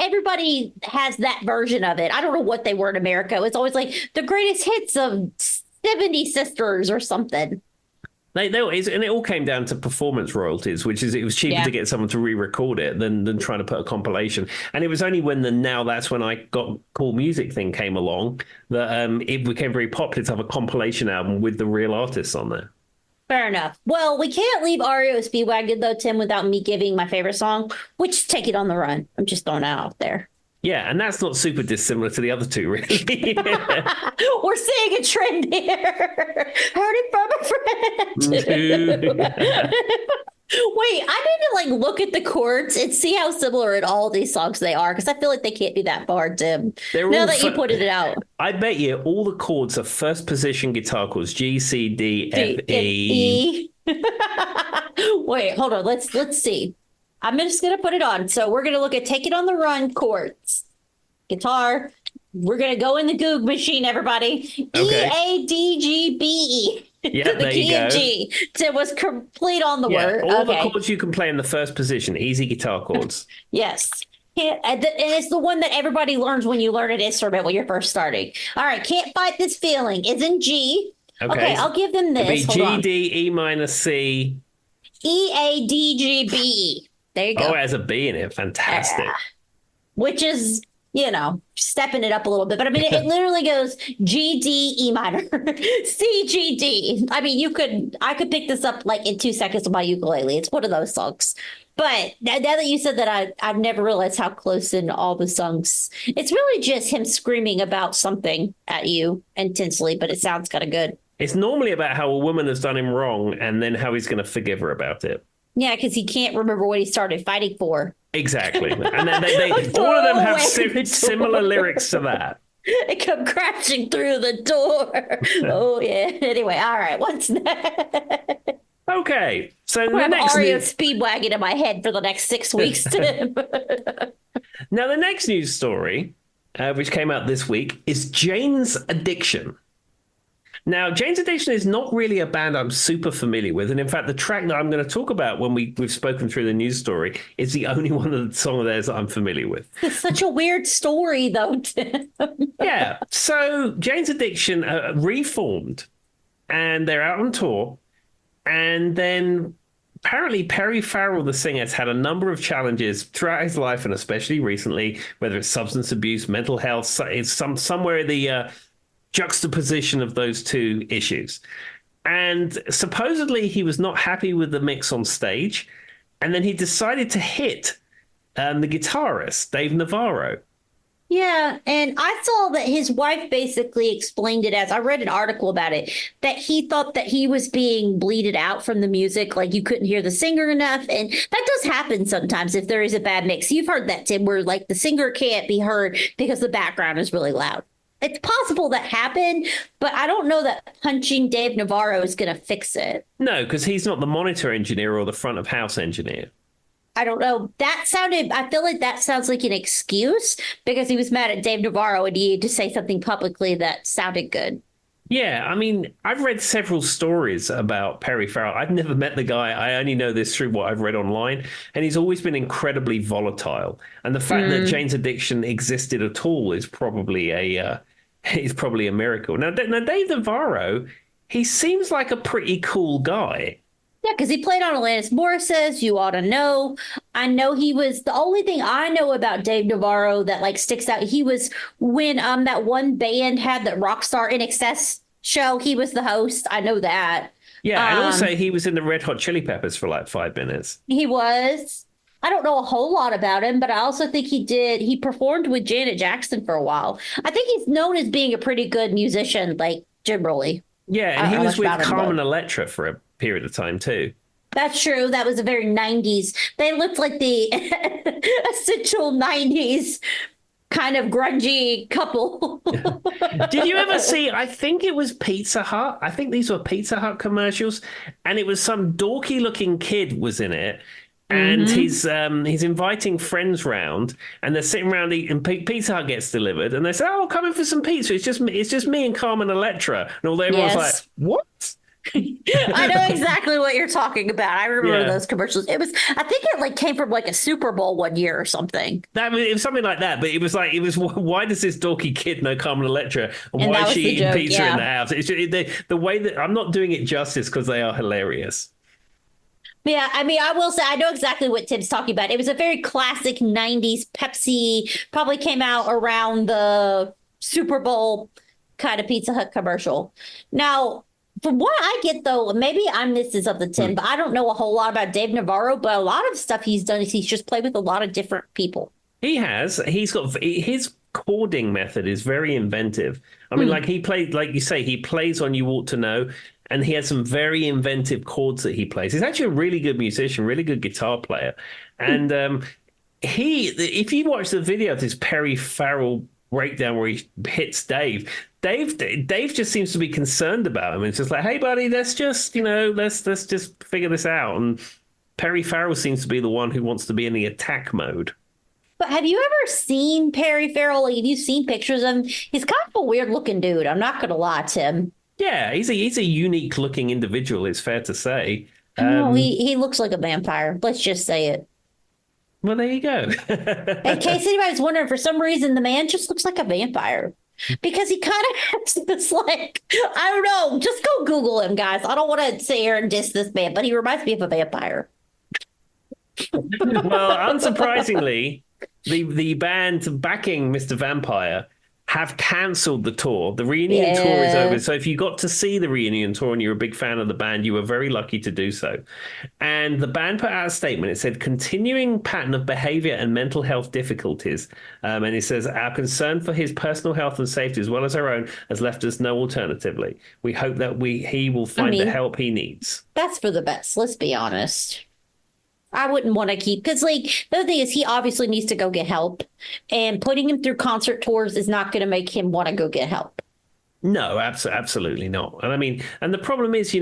everybody has that version of it. I don't know what they were in America. It's always like the greatest hits of 70 Sisters or something. And it all came down to performance royalties, which is it was cheaper to get someone to re-record it than trying to put a compilation. And it was only when Now That's When I Got Cool Music thing came along that it became very popular to have a compilation album with the real artists on there. Fair enough. Well, we can't leave REO Speedwagon, though, Tim, without me giving my favorite song, which is Take It On The Run. I'm just throwing it out there. Yeah, and that's not super dissimilar to the other two, really. We're seeing a trend here. Heard it from a friend. Wait, I need to look at the chords and see how similar in all these songs they are, because I feel like they can't be that far, Tim. Now that you pointed it out. I bet you all the chords are first position guitar chords, G, C, D, F, E. Wait, hold on. Let's see. I'm just going to put it on. So we're going to look at Take It On The Run chords. Guitar. We're going to go in the Goog machine, everybody. Okay. E-A-D-G-B-E. Yeah, the key of G. So it was complete on the word. All the chords you can play in the first position. Easy guitar chords. Yes. And it's the one that everybody learns when you learn an instrument when you're first starting. All right. Can't Fight This Feeling is in G. Okay, I'll give them this. G, D, E minor, C. E-A-D-G-B-E. There you go. Oh, it has a B in it. Fantastic. Which is, stepping it up a little bit. But I mean, it literally goes G, D, E minor, C, G, D. I mean, I could pick this up in 2 seconds with my ukulele. It's one of those songs. But now that you said that, I've never realized how close in all the songs. It's really just him screaming about something at you intensely, but it sounds kind of good. It's normally about how a woman has done him wrong and then how he's going to forgive her about it. Yeah, because he can't remember what he started fighting for. Exactly. And then they all of them have similar lyrics to that. They come crashing through the door. Oh, yeah. Anyway, all right. What's next? Okay. So the next Ario Speedwagon in my head for the next 6 weeks, Tim. Now, the next news story, which came out this week, is Jane's Addiction. Now, Jane's Addiction is not really a band I'm super familiar with. And in fact, the track that I'm going to talk about when we've spoken through the news story is the only one of the song of theirs that I'm familiar with. It's such a weird story, though, Tim. Yeah. So Jane's Addiction reformed, and they're out on tour. And then apparently Perry Farrell, the singer, has had a number of challenges throughout his life, and especially recently, whether it's substance abuse, mental health, it's somewhere in the juxtaposition of those two issues. And supposedly he was not happy with the mix on stage. And then he decided to hit the guitarist, Dave Navarro. Yeah, and I saw that his wife basically explained it as, I read an article about it, that he thought that he was being bleeded out from the music, like you couldn't hear the singer enough. And that does happen sometimes if there is a bad mix. You've heard that, Tim, where like the singer can't be heard because the background is really loud. It's possible that happened, but I don't know that punching Dave Navarro is going to fix it. No, because he's not the monitor engineer or the front of house engineer. I don't know. I feel like that sounds like an excuse because he was mad at Dave Navarro and he had to say something publicly that sounded good. Yeah, I mean, I've read several stories about Perry Farrell. I've never met the guy. I only know this through what I've read online. And he's always been incredibly volatile. And the fact that Jane's Addiction existed at all is probably a miracle. Now, Dave Navarro, he seems like a pretty cool guy. Yeah, because he played on Alanis Morissette's You Ought to Know. I know he was the only thing I know about Dave Navarro that like sticks out. He was when that one band had that Rockstar In Excess show. He was the host. I know that. Yeah, and also he was in the Red Hot Chili Peppers for like 5 minutes. He was. I don't know a whole lot about him, but I also think he performed with Janet Jackson for a while. I think he's known as being a pretty good musician, like generally. Yeah, and he was with Carmen Electra for a period of time too. That's true. That was a very 90s. They looked like the essential 90s kind of grungy couple. Did you ever see, I think it was Pizza Hut. I think these were Pizza Hut commercials. And it was some dorky looking kid was in it. And he's inviting friends round, and they're sitting around eating. Pizza Hut gets delivered, and they say, "Oh, come in for some pizza." It's just me and Carmen Electra, and all everyone's like, "What?" I know exactly what you're talking about. I remember those commercials. I think it like came from like a Super Bowl one year or something. It was something like that, but it was why does this dorky kid know Carmen Electra, and why is she eating pizza in the house? It's just, the way that I'm not doing it justice because they are hilarious. Yeah, I mean, I will say I know exactly what Tim's talking about. It was a very classic 90s Pepsi, probably came out around the Super Bowl kind of Pizza Hut commercial. Now, from what I get, though, maybe I'm missing something, Tim, but I don't know a whole lot about Dave Navarro, but a lot of stuff he's done is he's just played with a lot of different people. He has. He's got his chording method is very inventive. I mean, like he played, like you say, he plays on You Ought to Know. And he has some very inventive chords that he plays. He's actually a really good musician, really good guitar player. And if you watch the video of this Perry Farrell breakdown where he hits Dave just seems to be concerned about him. It's just like, hey, buddy, let's just figure this out. And Perry Farrell seems to be the one who wants to be in the attack mode. But have you ever seen Perry Farrell? Have you seen pictures of him? He's kind of a weird looking dude. I'm not going to lie, Tim. Yeah, he's a unique looking individual, it's fair to say. No, he looks like a vampire. Let's just say it. Well, there you go. In case anybody's wondering, for some reason, the man just looks like a vampire. Because he kind of has this, like, I don't know. Just go Google him, guys. I don't want to sit here and diss this man, but he reminds me of a vampire. Well, unsurprisingly, the band backing Mr. Vampire have cancelled the tour. The reunion tour is Yeah. over. So if you got to see the reunion tour and you're a big fan of the band, you were very lucky to do so. And the band put out a statement. It said, continuing pattern of behavior and mental health difficulties. And it says, our concern for his personal health and safety, as well as our own, has left us no alternatively. We hope that he will find the help he needs. That's for the best. Let's be honest. I wouldn't want to keep, because like the other thing is he obviously needs to go get help, and putting him through concert tours is not going to make him want to go get help. No, absolutely not. And I mean, and the problem is, I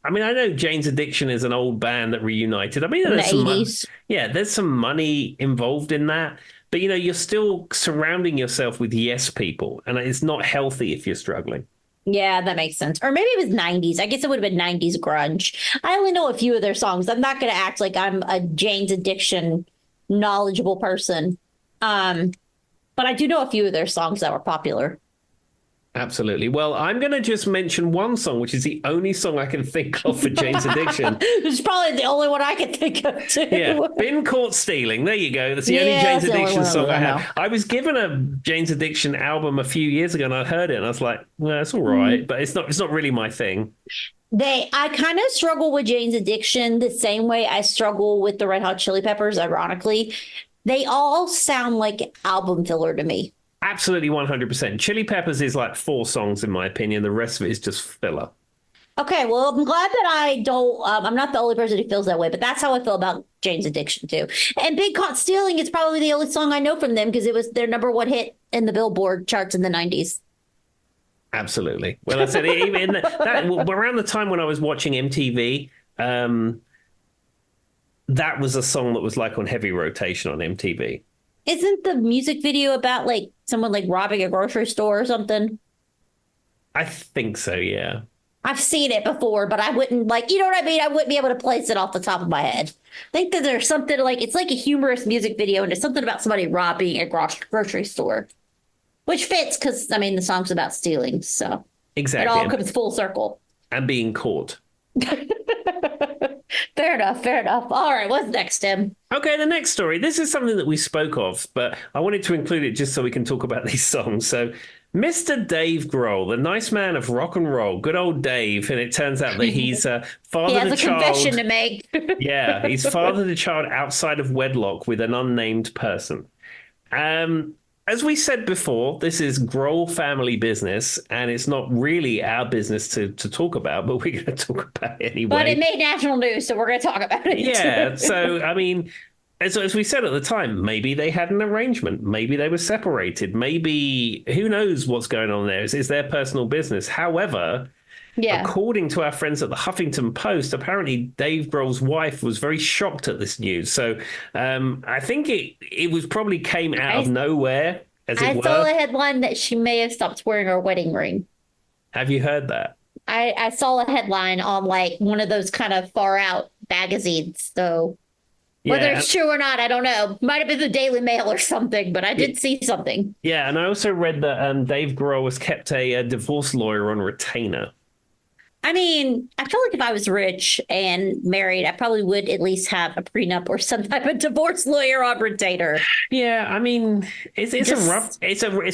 know Jane's Addiction is an old band that reunited. I mean, In the there's some 80s. there's some money involved in that, but you're still surrounding yourself with yes people, and it's not healthy if you're struggling. Yeah, that makes sense. Or maybe it was 90s. I guess it would have been 90s grunge. I only know a few of their songs. I'm not going to act like I'm a Jane's Addiction knowledgeable person. But I do know a few of their songs that were popular. Absolutely. Well, I'm going to just mention one song, which is the only song I can think of for Jane's Addiction. It's probably the only one I can think of, too. Yeah, Been Caught Stealing. There you go. That's the only Jane's Addiction song I have. I was given a Jane's Addiction album a few years ago, and I heard it, and I was like, well, it's all right, but it's not really my thing. I kind of struggle with Jane's Addiction the same way I struggle with the Red Hot Chili Peppers, ironically. They all sound like album filler to me. Absolutely 100%. Chili Peppers is like 4 songs, in my opinion. The rest of it is just filler. Okay, well, I'm glad that I don't, I'm not the only person who feels that way, but that's how I feel about Jane's Addiction, too. And Big Caught Stealing is probably the only song I know from them because it was their #1 hit in the Billboard charts in the 90s. Absolutely. Well, I said, even that around the time when I was watching MTV, that was a song that was like on heavy rotation on MTV. Isn't the music video about like someone like robbing a grocery store or something? I think so, yeah. I've seen it before, but I wouldn't like, you know what I mean? I wouldn't be able to place it off the top of my head. I think that there's something like, it's like a humorous music video and it's something about somebody robbing a grocery store, which fits because, I mean, the song's about stealing. So exactly. It all comes full circle. And being caught. Fair enough. Fair enough. All right. What's next, Tim? Okay, the next story. This is something that we spoke of, but I wanted to include it just so we can talk about these songs. So, Mr. Dave Grohl, the nice man of rock and roll, good old Dave, and it turns out that he's fathered he has a a child. confession to make. Yeah, he's fathered a child outside of wedlock with an unnamed person. As we said before, this is Grohl family business, and it's not really our business to talk about, but we're going to talk about it anyway. But it made national news, so we're going to talk about it. Yeah, so, I mean, as we said at the time, maybe they had an arrangement. Maybe they were separated. Maybe, who knows what's going on there? It's their personal business. However, according to our friends at the Huffington Post, apparently Dave Grohl's wife was very shocked at this news. So I think it was probably came out of nowhere, as it were. I saw a headline that she may have stopped wearing her wedding ring. Have you heard that? I saw a headline on like one of those kind of far out magazines. So whether it's true or not, I don't know. Might have been the Daily Mail or something, but I did see something. Yeah, and I also read that Dave Grohl has kept a divorce lawyer on retainer. I mean, I feel like if I was rich and married, I probably would at least have a prenup or some type of divorce lawyer on retainer. Yeah, I mean, it's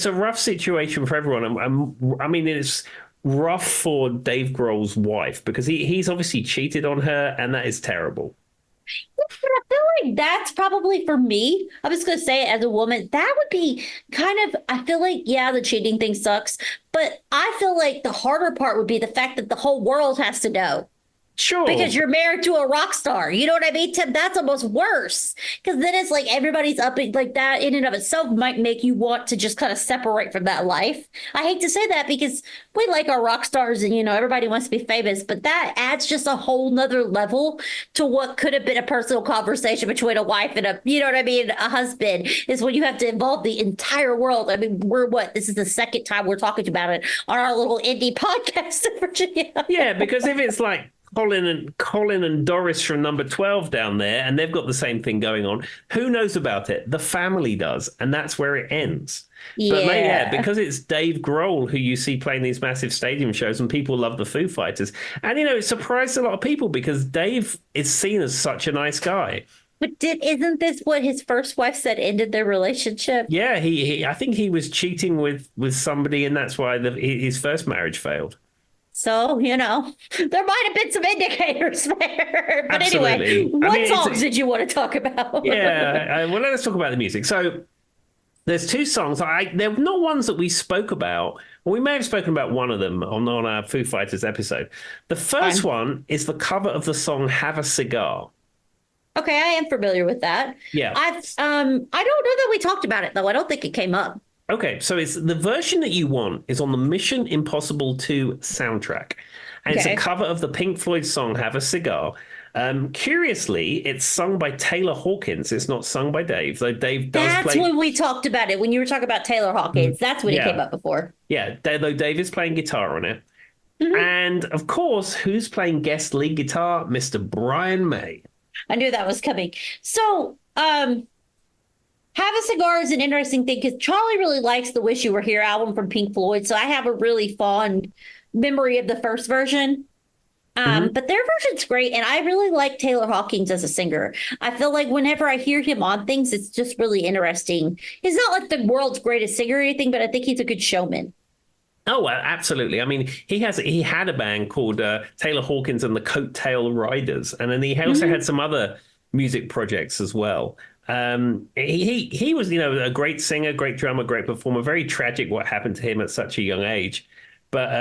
a rough situation for everyone. I mean, it's rough for Dave Grohl's wife because he's obviously cheated on her, and that is terrible. I feel like that's probably for me. I was going to say, as a woman, that would be kind of, I feel like, yeah, the cheating thing sucks. But I feel like the harder part would be the fact that the whole world has to know. Sure. Because you're married to a rock star. You know what I mean, Tim? That's almost worse. Because then it's like everybody's up like that in and of itself might make you want to just kind of separate from that life. I hate to say that because we like our rock stars and, everybody wants to be famous. But that adds just a whole nother level to what could have been a personal conversation between a wife and a husband is when you have to involve the entire world. I mean, this is the second time we're talking about it on our little indie podcast in Virginia. Yeah, because if it's like Colin and Doris from number 12 down there, and they've got the same thing going on. Who knows about it? The family does, and that's where it ends. Yeah. But because it's Dave Grohl who you see playing these massive stadium shows, and people love the Foo Fighters. And, it surprised a lot of people because Dave is seen as such a nice guy. But isn't this what his first wife said ended their relationship? Yeah, he I think he was cheating with somebody, and that's why his first marriage failed. So, there might have been some indicators there. But anyway, Absolutely. I what mean, songs did you want to talk about? yeah. Well, let's talk about the music. So there's two songs. They're not ones that we spoke about. Well, we may have spoken about one of them on our Foo Fighters episode. The first Fine. one is the cover of the song "Have a Cigar." Okay, I am familiar with that. Yeah. I don't know that we talked about it though. I don't think it came up. Okay, so it's the version that you want is on the Mission Impossible 2 soundtrack. And it's a Okay. cover of the Pink Floyd song Have a Cigar. Curiously, it's sung by Taylor Hawkins. It's not sung by Dave, though Dave does That's play. when we talked about it. When you were talking about Taylor Hawkins, that's when it Yeah. came up before. Yeah, though Dave is playing guitar on it. Mhm. And of course, who's playing guest lead guitar? Mr. Brian May. I knew that was coming. So, Have a Cigar is an interesting thing because Charlie really likes the Wish You Were Here album from Pink Floyd. So I have a really fond memory of the first version. But their version's great. And I really like Taylor Hawkins as a singer. I feel like whenever I hear him on things, it's just really interesting. He's not like the world's greatest singer or anything, but I think he's a good showman. Oh, well, absolutely. I mean, he had a band called Taylor Hawkins and the Coattail Riders, and then he also had some other music projects as well. He was, a great singer, great drummer, great performer. Very tragic what happened to him at such a young age. But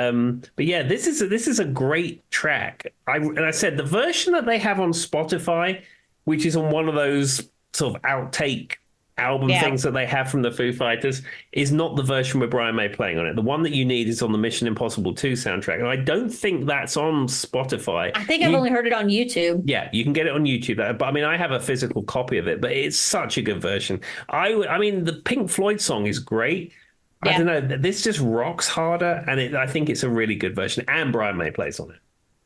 yeah, this is a great track. I said the version that they have on Spotify, which is on one of those sort of outtake album things that they have from the Foo Fighters, is not the version with Brian May playing on it. The one that you need is on the Mission Impossible 2 soundtrack, and I don't think that's on Spotify. I think I've only heard it on YouTube. Yeah, you can get it on YouTube. But I mean, I have a physical copy of it, but it's such a good version. I mean, the Pink Floyd song is great. I Yeah. don't know. This just rocks harder, and I think it's a really good version. And Brian May plays on it.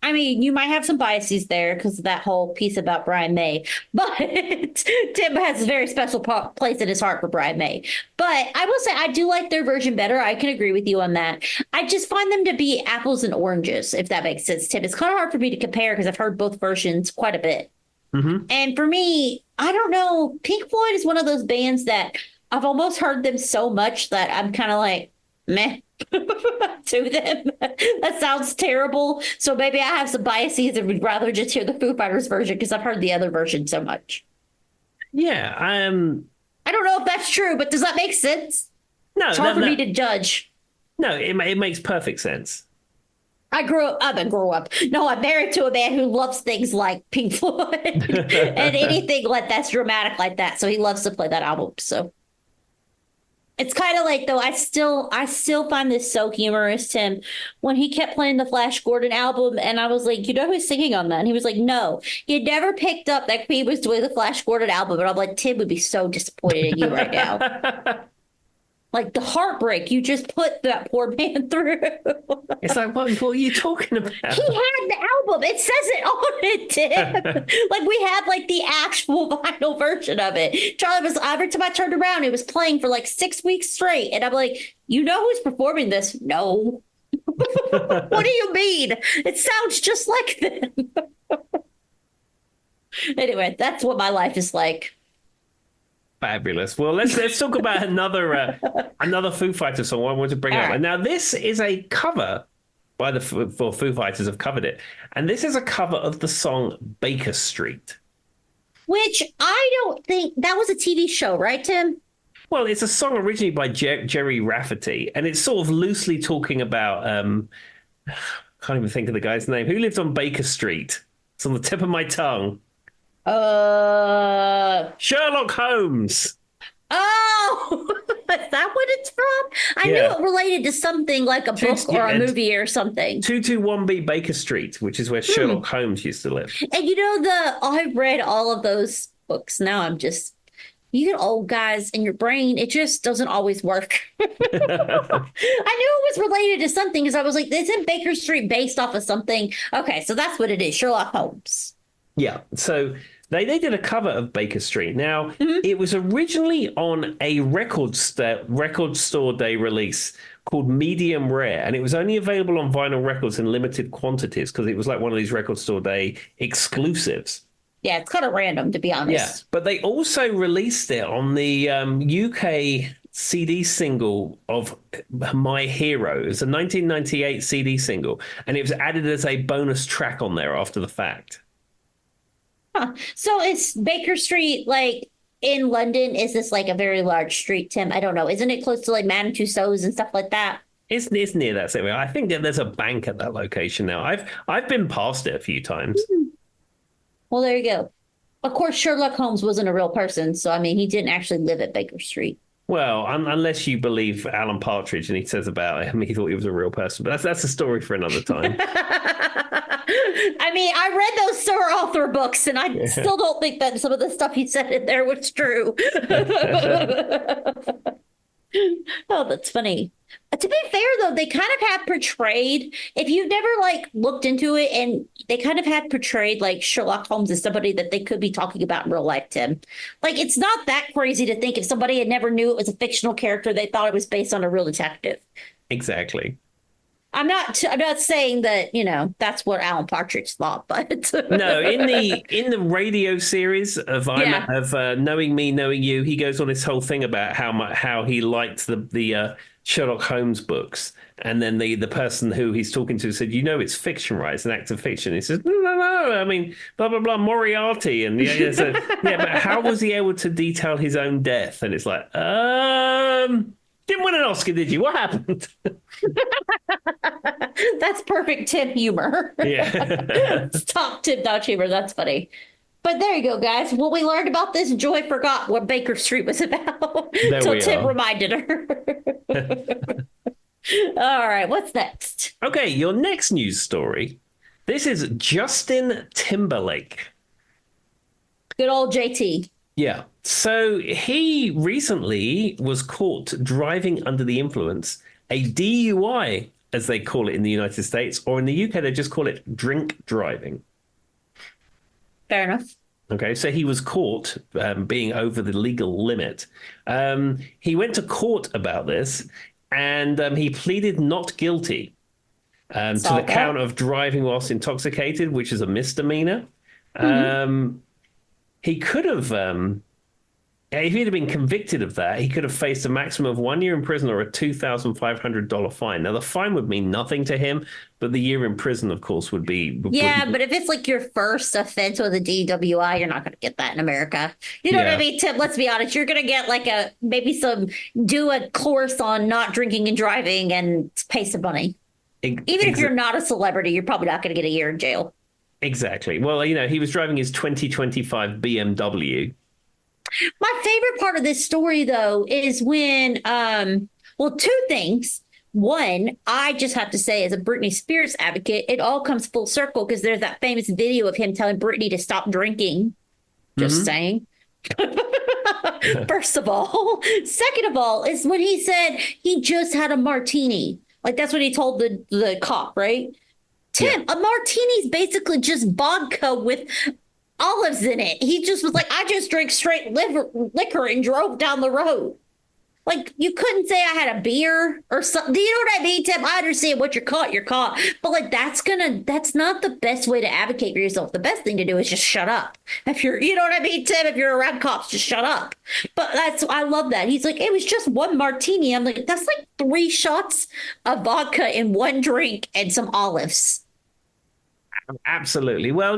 I mean, you might have some biases there because of that whole piece about Brian May, but Tim has a very special place in his heart for Brian May. But I will say, I do like their version better. I can agree with you on that. I just find them to be apples and oranges, if that makes sense, Tim. It's kind of hard for me to compare because I've heard both versions quite a bit. Mm-hmm. And for me, I don't know. Pink Floyd is one of those bands that I've almost heard them so much that I'm kind of like, meh. To them. That sounds terrible. So maybe I have some biases and would rather just hear the Foo Fighters version because I've heard the other version so much. Yeah. I don't know if that's true, but does that make sense? No, It's hard for me to judge. No, it makes perfect sense. I didn't grow up. No, I'm married to a man who loves things like Pink Floyd and anything like that's dramatic like that. So he loves to play that album. So it's kind of like though I still find this so humorous, Tim, when he kept playing the Flash Gordon album and I was like, who's singing on that? And he was like, no, he had never picked up that he was doing the Flash Gordon album. And I'm like, Tim would be so disappointed in you right now. Like the heartbreak you just put that poor man through. It's like, what are you talking about? He had the album. It says it on it, Tim. Like we had like the actual vinyl version of it. Charlie was every time I turned around, it was playing for like 6 weeks straight. And I'm like, who's performing this? No. What do you mean? It sounds just like them. Anyway, that's what my life is like. Fabulous. Well, let's talk about another Foo Fighters song I want to bring up. right. And now this is a cover by the Foo Fighters have covered it, and this is a cover of the song Baker Street. Which I don't think that was a TV show, right, Tim? Well, it's a song originally by Jerry Rafferty, and it's sort of loosely talking about I can't even think of the guy's name. Who lived on Baker Street? It's on the tip of my tongue. Sherlock Holmes. Oh, is that what it's from? I knew Yeah. it related to something like a book or a movie or something. 221B Baker Street, which is where Sherlock Holmes used to live. And I've read all of those books. Now you get old guys in your brain. It just doesn't always work. I knew it was related to something because I was like, isn't Baker Street based off of something? Okay, so that's what it is. Sherlock Holmes. Yeah, so they did a cover of Baker Street. Now, it was originally on a record store day release called Medium Rare, and it was only available on vinyl records in limited quantities because it was like one of these record store day exclusives. Yeah, it's kind of random, to be Yeah, honest. but they also released it on the UK CD single of My Hero. It's a 1998 CD single, and it was added as a bonus track on there after the fact. Huh. So is Baker Street like in London? Is this like a very large street, Tim? I don't know. Isn't it close to like Madame Tussauds and stuff like that? It's near that area. I think that there's a bank at that location now. I've been past it a few times. Well, there you go. Of course, Sherlock Holmes wasn't a real person, so I mean, he didn't actually live at Baker Street. Well, unless you believe Alan Partridge and he says about him, he thought he was a real person. But that's a story for another time. I mean, I read those Sir Arthur books, and I still don't think that some of the stuff he said in there was true. Oh, that's funny. To be fair, though, they kind of have portrayed, if you've never like looked into it, and they kind of had portrayed like Sherlock Holmes as somebody that they could be talking about in real life, Tim. Like, it's not that crazy to think if somebody had never knew it was a fictional character, they thought it was based on a real detective. Exactly. I'm not saying that, that's what Alan Partridge thought, but No, in the radio series of Yeah. Knowing Me, Knowing You, he goes on this whole thing about how he liked the Sherlock Holmes books, and then the person who he's talking to said, it's fiction, right? It's an act of fiction. He says, no, no, no. I mean, blah blah blah, Moriarty, and but how was he able to detail his own death? And it's like, didn't win an Oscar, did you? What happened? That's perfect Tim humor. Yeah. Stop Tim Dodge humor. That's funny. But there you go, guys. What we learned about this, Joy forgot what Baker Street was about. There So we Tim are. reminded her. All right, what's next? Okay, your next news story. This is Justin Timberlake. Good old JT. Yeah. So he recently was caught driving under the influence, a DUI, as they call it in the United States, or in the UK, they just call it drink driving. Fair enough. Okay, so he was caught being over the legal limit. He went to court about this, and he pleaded not guilty to the Solve that. count of driving whilst intoxicated, which is a misdemeanor. He could have, if he'd have been convicted of that, he could have faced a maximum of 1 year in prison or a $2,500 fine. Now, the fine would mean nothing to him, but the year in prison, of course, would be. Yeah, but if it's like your first offense with a DWI, you're not going to get that in America. You know what Yeah. I mean, Tim? Let's be honest. You're going to get like do a course on not drinking and driving and pay some money. Even if you're not a celebrity, you're probably not going to get a year in jail. Exactly. Well, he was driving his 2025 BMW. My favorite part of this story, though, is when, two things. One, I just have to say, as a Britney Spears advocate, it all comes full circle because there's that famous video of him telling Britney to stop drinking. Just saying. First of all. Second of all, is when he said he just had a martini. Like, that's what he told the cop, right? Tim, a martini's basically just vodka with olives in it. He just was like, I just drank straight liquor and drove down the road. Like, you couldn't say I had a beer or something. Do you know what I mean, Tim? I understand what you're caught. But like, that's not the best way to advocate for yourself. The best thing to do is just shut up. If you know what I mean, Tim? If you're around cops, just shut up. But I love that. He's like, it was just one martini. I'm like, that's like 3 shots of vodka in one drink and some olives. Absolutely. Well,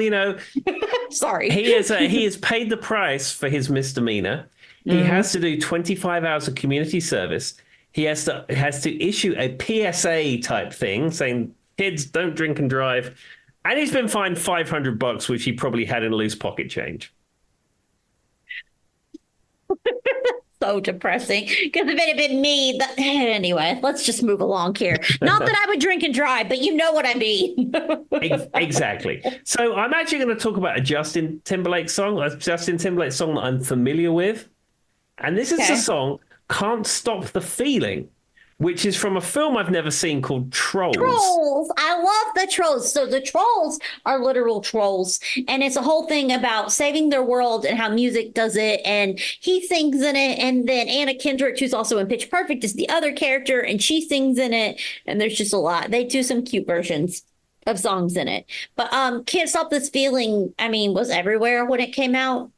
Sorry. he has paid the price for his misdemeanor. He has to do 25 hours of community service. He has to issue a PSA type thing saying, kids, don't drink and drive. And he's been fined $500, which he probably had in loose pocket change. So depressing because if it had been me, anyway, let's just move along here. Not that I would drink and drive, but you know what I mean. Exactly. So I'm actually going to talk about a Justin Timberlake song that I'm familiar with. And this is the song Can't Stop the Feeling, which is from a film I've never seen called Trolls. Trolls. I love the trolls. So the trolls are literal trolls. And it's a whole thing about saving their world and how music does it. And he sings in it. And then Anna Kendrick, who's also in Pitch Perfect, is the other character. And she sings in it. And there's just a lot. They do some cute versions. of songs in it. But Can't Stop This Feeling, I mean, was everywhere when it came out.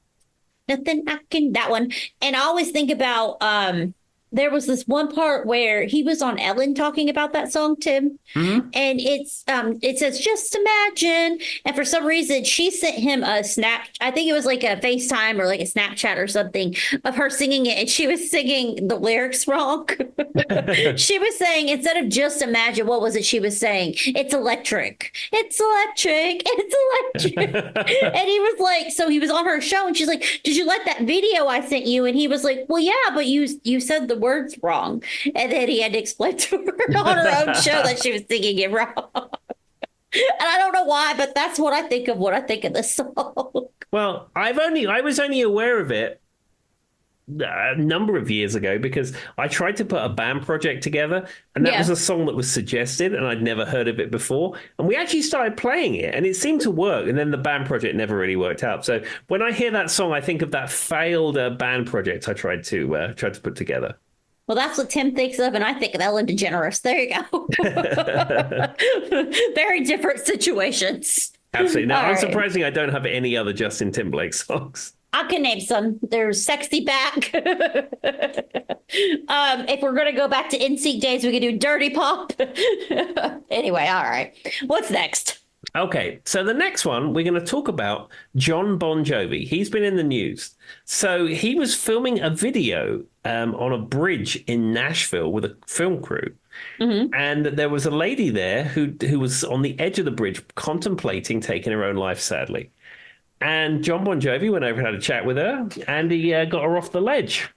Nothing I can, that one. And I always think about there was this one part where he was on Ellen talking about that song, Tim. Mm-hmm. And it says, just imagine. And for some reason, she sent him a snap. I think it was like a FaceTime or like a Snapchat or something of her singing it. And she was singing the lyrics wrong. She was saying, instead of just imagine, what was it she was saying? It's electric. It's electric. It's electric. And he was like, so he was on her show and she's like, did you like that video I sent you? And he was like, well, yeah, but you said the words wrong. And then he had to explain to her on her own show that she was singing it wrong. And I don't know why, but that's what I think of when I think of this song. Well, I was only aware of it a number of years ago because I tried to put a band project together, and that was a song that was suggested, and I'd never heard of it before. And we actually started playing it, and it seemed to work. And then the band project never really worked out. So when I hear that song, I think of that failed band project I tried to put together. Well, that's what Tim thinks of, and I think of Ellen DeGeneres. There you go. Very different situations. Absolutely. Now, All unsurprisingly, I don't have any other Justin Timberlake songs. I can name some. There's Sexy Back. If we're going to go back to NSYNC days, we can do Dirty Pop. Anyway, all right. What's next? Okay, so the next one, we're going to talk about John Bon Jovi. He's been in the news. So he was filming a video on a bridge in Nashville with a film crew. Mm-hmm. And there was a lady there who was on the edge of the bridge contemplating taking her own life, sadly. And John Bon Jovi went over and had a chat with her, and he got her off the ledge.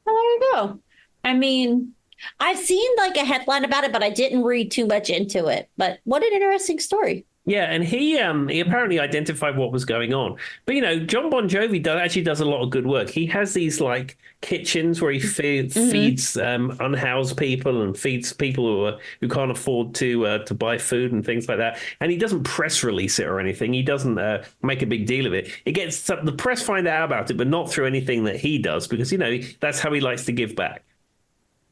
Well, there you go. I mean, I've seen like a headline about it, but I didn't read too much into it. But what an interesting story. Yeah, and he apparently identified what was going on. But, John Bon Jovi actually does a lot of good work. He has these, like, kitchens where he feeds unhoused people and feeds people who can't afford to buy food and things like that. And he doesn't press release it or anything. He doesn't make a big deal of it. It gets the press find out about it, but not through anything that he does because, that's how he likes to give back.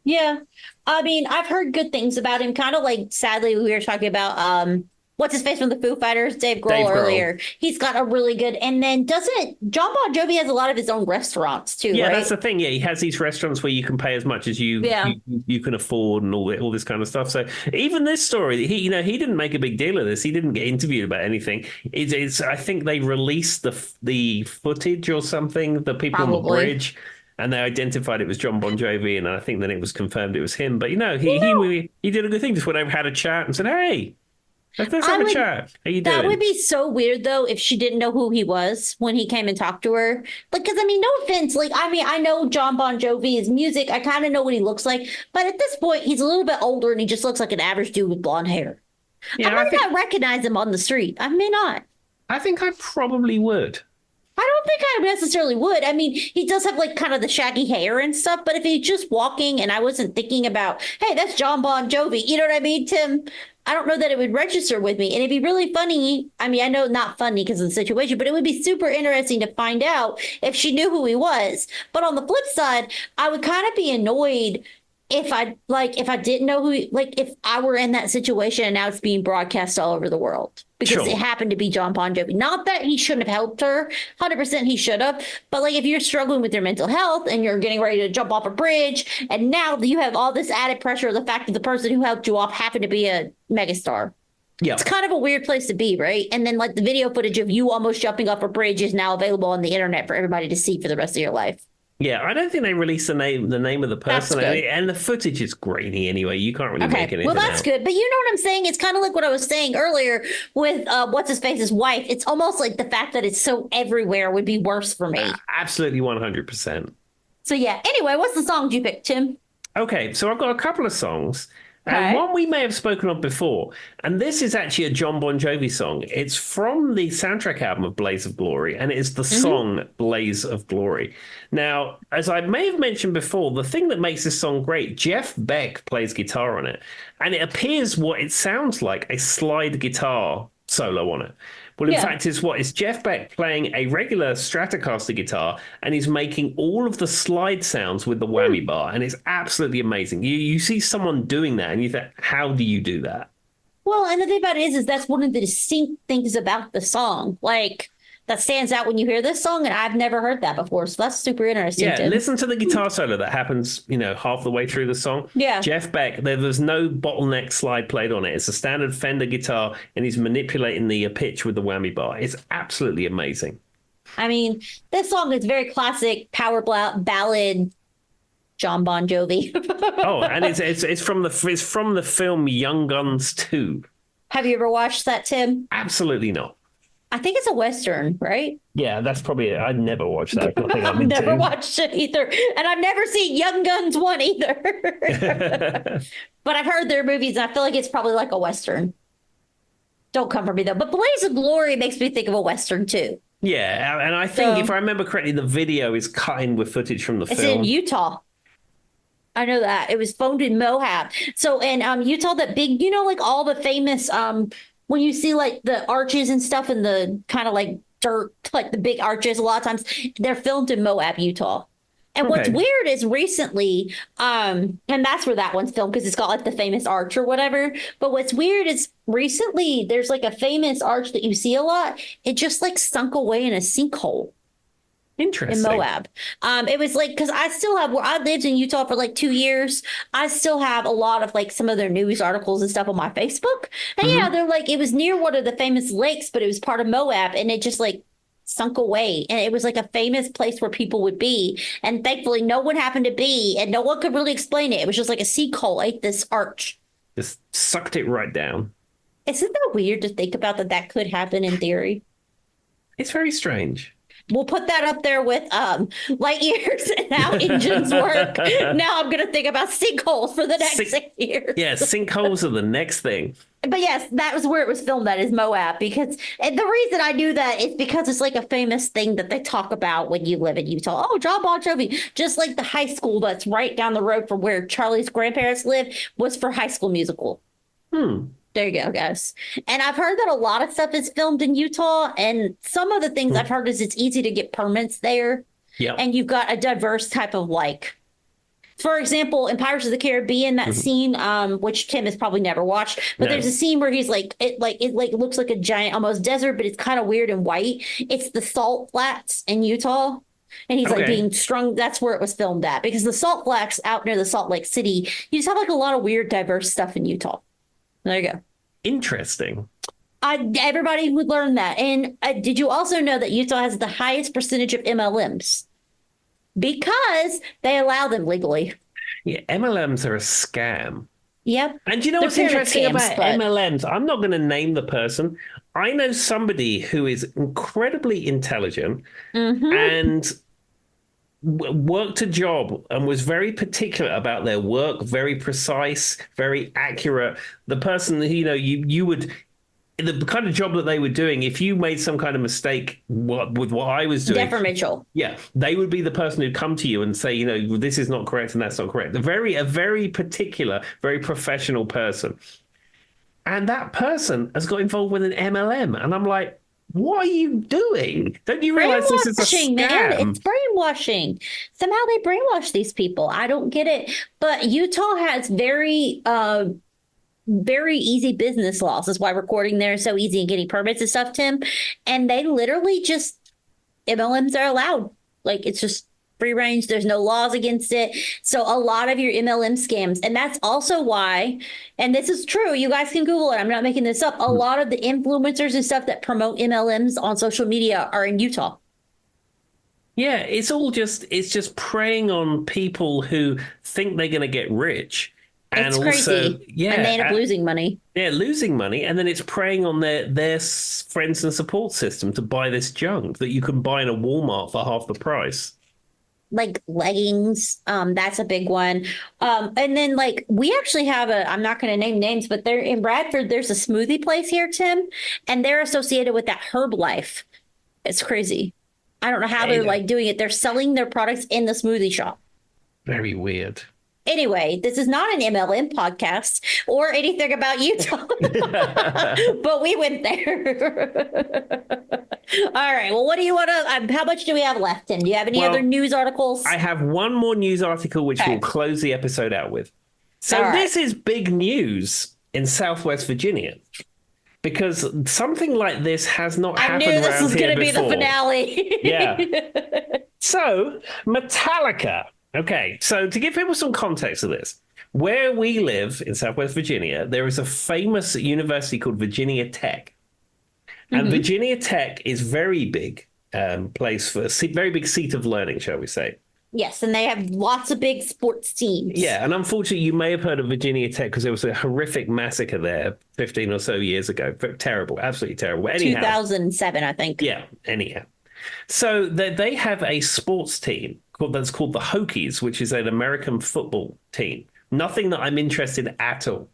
Yeah. I mean, I've heard good things about him. Kind of like, sadly, we were talking about what's his face from the Foo Fighters? Dave Grohl earlier. He's got a really good, and then John Bon Jovi has a lot of his own restaurants too, yeah, right? That's the thing. Yeah, he has these restaurants where you can pay as much as you can afford and all this kind of stuff. So even this story, he didn't make a big deal of this. He didn't get interviewed about anything. I think they released the footage or something, the people on the bridge. And they identified it was John Bon Jovi, and I think then it was confirmed it was him. But, he did a good thing. Just went over, had a chat, and said, hey, let's have a chat. How you doing? That would be so weird, though, if she didn't know who he was when he came and talked to her. Like, because, no offense. Like, I know John Bon Jovi, his music. I kind of know what he looks like. But at this point, he's a little bit older, and he just looks like an average dude with blonde hair. Yeah, I might not recognize him on the street. I may not. I think I probably would. I don't think I necessarily would. He does have like kind of the shaggy hair and stuff, but if he's just walking and I wasn't thinking about, hey, that's John Bon Jovi, you know what I mean, Tim? I don't know that it would register with me. And it'd be really funny. I know not funny because of the situation, but it would be super interesting to find out if she knew who he was. But on the flip side, I would kind of be annoyed if I didn't know if I were in that situation and now it's being broadcast all over the world because it happened to be John Bon Jovi. Not that he shouldn't have helped her, 100% he should have. But like if you're struggling with your mental health and you're getting ready to jump off a bridge and now you have all this added pressure of the fact that the person who helped you off happened to be a megastar. Yeah. It's kind of a weird place to be, right? And then like the video footage of you almost jumping off a bridge is now available on the internet for everybody to see for the rest of your life. Yeah, I don't think they released the name of the person, and the footage is grainy anyway. You can't really make anything Well, that's out. good, but you know what I'm saying? It's kind of like what I was saying earlier with what's his face's wife. It's almost like the fact that it's so everywhere would be worse for me. Absolutely, 100%. So yeah. Anyway, what's the song you picked, Tim? Okay, so I've got a couple of songs. And one we may have spoken of before, and this is actually a John Bon Jovi song. It's from the soundtrack album of Blaze of Glory, and it's the song Blaze of Glory. Now, as I may have mentioned before, the thing that makes this song great, Jeff Beck plays guitar on it, and it appears what it sounds like, a slide guitar solo on it. Well, in fact, it's Jeff Beck playing a regular Stratocaster guitar, and he's making all of the slide sounds with the whammy bar, and it's absolutely amazing. You see someone doing that, and you think, how do you do that? Well, and the thing about it is that's one of the distinct things about the song. Like that stands out when you hear this song, and I've never heard that before. So that's super interesting, Yeah, Tim. listen to the guitar solo that happens, half the way through the song. Yeah. Jeff Beck, there's no bottleneck slide played on it. It's a standard Fender guitar, and he's manipulating the pitch with the whammy bar. It's absolutely amazing. I mean, this song is very classic power ballad John Bon Jovi. Oh, and it's from the film Young Guns 2. Have you ever watched that, Tim? Absolutely not. I think it's a Western, right? Yeah, that's probably it. I'd never watched that. I think I've never watched it either. And I've never seen Young Guns 1 either. But I've heard their movies, and I feel like it's probably like a Western. Don't come for me, though. But Blaze of Glory makes me think of a Western, too. Yeah, and I think if I remember correctly, the video is cut in with footage from the film. It's in Utah. I know that. It was filmed in Moab. So in Utah, that big, like all the famous when you see like the arches and stuff and the kind of like dirt, like the big arches, a lot of times they're filmed in Moab, Utah. And what's weird is recently, and that's where that one's filmed because it's got like the famous arch or whatever. But what's weird is recently there's like a famous arch that you see a lot. It just like sunk away in a sinkhole. Interesting. In Moab. It was like, because I still have, where I lived in Utah for like 2 years, I still have a lot of like some of their news articles and stuff on my Facebook. And yeah, they're like, it was near one of the famous lakes, but it was part of Moab and it just like sunk away. And it was like a famous place where people would be. And thankfully, no one happened to be, and no one could really explain it. It was just like a sinkhole, like this arch. Just sucked it right down. Isn't that weird to think about that could happen in theory? It's very strange. We'll put that up there with light years and how engines work. Now I'm going to think about sinkholes for the next 6 years. Yeah, sinkholes are the next thing. But yes, that was where it was filmed. That is Moab. Because and the reason I knew that is because it's like a famous thing that they talk about when you live in Utah. Oh, John Bon Jovi. Just like the high school that's right down the road from where Charlie's grandparents live was for High School Musical. There you go, guys. And I've heard that a lot of stuff is filmed in Utah. And some of the things I've heard is it's easy to get permits there. Yeah. And you've got a diverse type of like, for example, in Pirates of the Caribbean, that scene, which Tim has probably never watched, but there's a scene where he's like, it looks like a giant, almost desert, but it's kind of weird and white. It's the salt flats in Utah. And he's like being strung. That's where it was filmed at, because the salt flats out near the Salt Lake City, you just have like a lot of weird, diverse stuff in Utah. There you go. Interesting. Everybody would learn that. And did you also know that Utah has the highest percentage of MLMs? Because they allow them legally. Yeah, MLMs are a scam. Yep. And you know what's interesting about MLMs? I'm not going to name the person. I know somebody who is incredibly intelligent and worked a job and was very particular about their work, very precise, very accurate. The person, you would, the kind of job that they were doing, if you made some kind of mistake with what I was doing, deferential. Yeah, they would be the person who'd come to you and say, this is not correct and that's not correct. A very particular, very professional person. And that person has got involved with an MLM. And I'm like, what are you doing? Don't you realize this is a scam? Man, it's brainwashing. Somehow they brainwash these people. I don't get it. But Utah has very easy business laws. That's why recording there is so easy and getting permits and stuff, Tim. And they literally just, MLMs are allowed. Like, it's just free range. There's no laws against it. So a lot of your MLM scams, and that's also why, and this is true, you guys can Google it, I'm not making this up, a lot of the influencers and stuff that promote MLMs on social media are in Utah. Yeah, it's just preying on people who think they're going to get rich. And it's also, crazy. And they end up losing money. Yeah, losing money. And then it's preying on their friends and support system to buy this junk that you can buy in a Walmart for half the price. Like leggings, that's a big one. And then like we actually have I'm not going to name names, but they're in Bradford. There's a smoothie place here, Tim, and they're associated with that Herbalife. It's crazy. I don't know how they're like doing it. They're selling their products in the smoothie shop. Very weird. Anyway, this is not an MLM podcast or anything about Utah, but we went there. All right. Well, what do you want to, how much do we have left, Tim? Do you have any other news articles? I have one more news article, which we'll close the episode out with. So this is big news in Southwest Virginia. Because something like this has not I knew happened this around was here going to be the before. finale. Yeah. So, Metallica. Okay, so to give people some context of this, where we live in Southwest Virginia, there is a famous university called Virginia Tech. And Virginia Tech is very big place for very big seat of learning, shall we say. Yes, and they have lots of big sports teams. Yeah, and unfortunately, you may have heard of Virginia Tech because there was a horrific massacre there 15 or so years ago. Terrible, absolutely terrible. Anyhow, 2007, I think. yeah, anyhow. So they have a sports team that's called the Hokies, which is an American football team. Nothing that I'm interested in at all.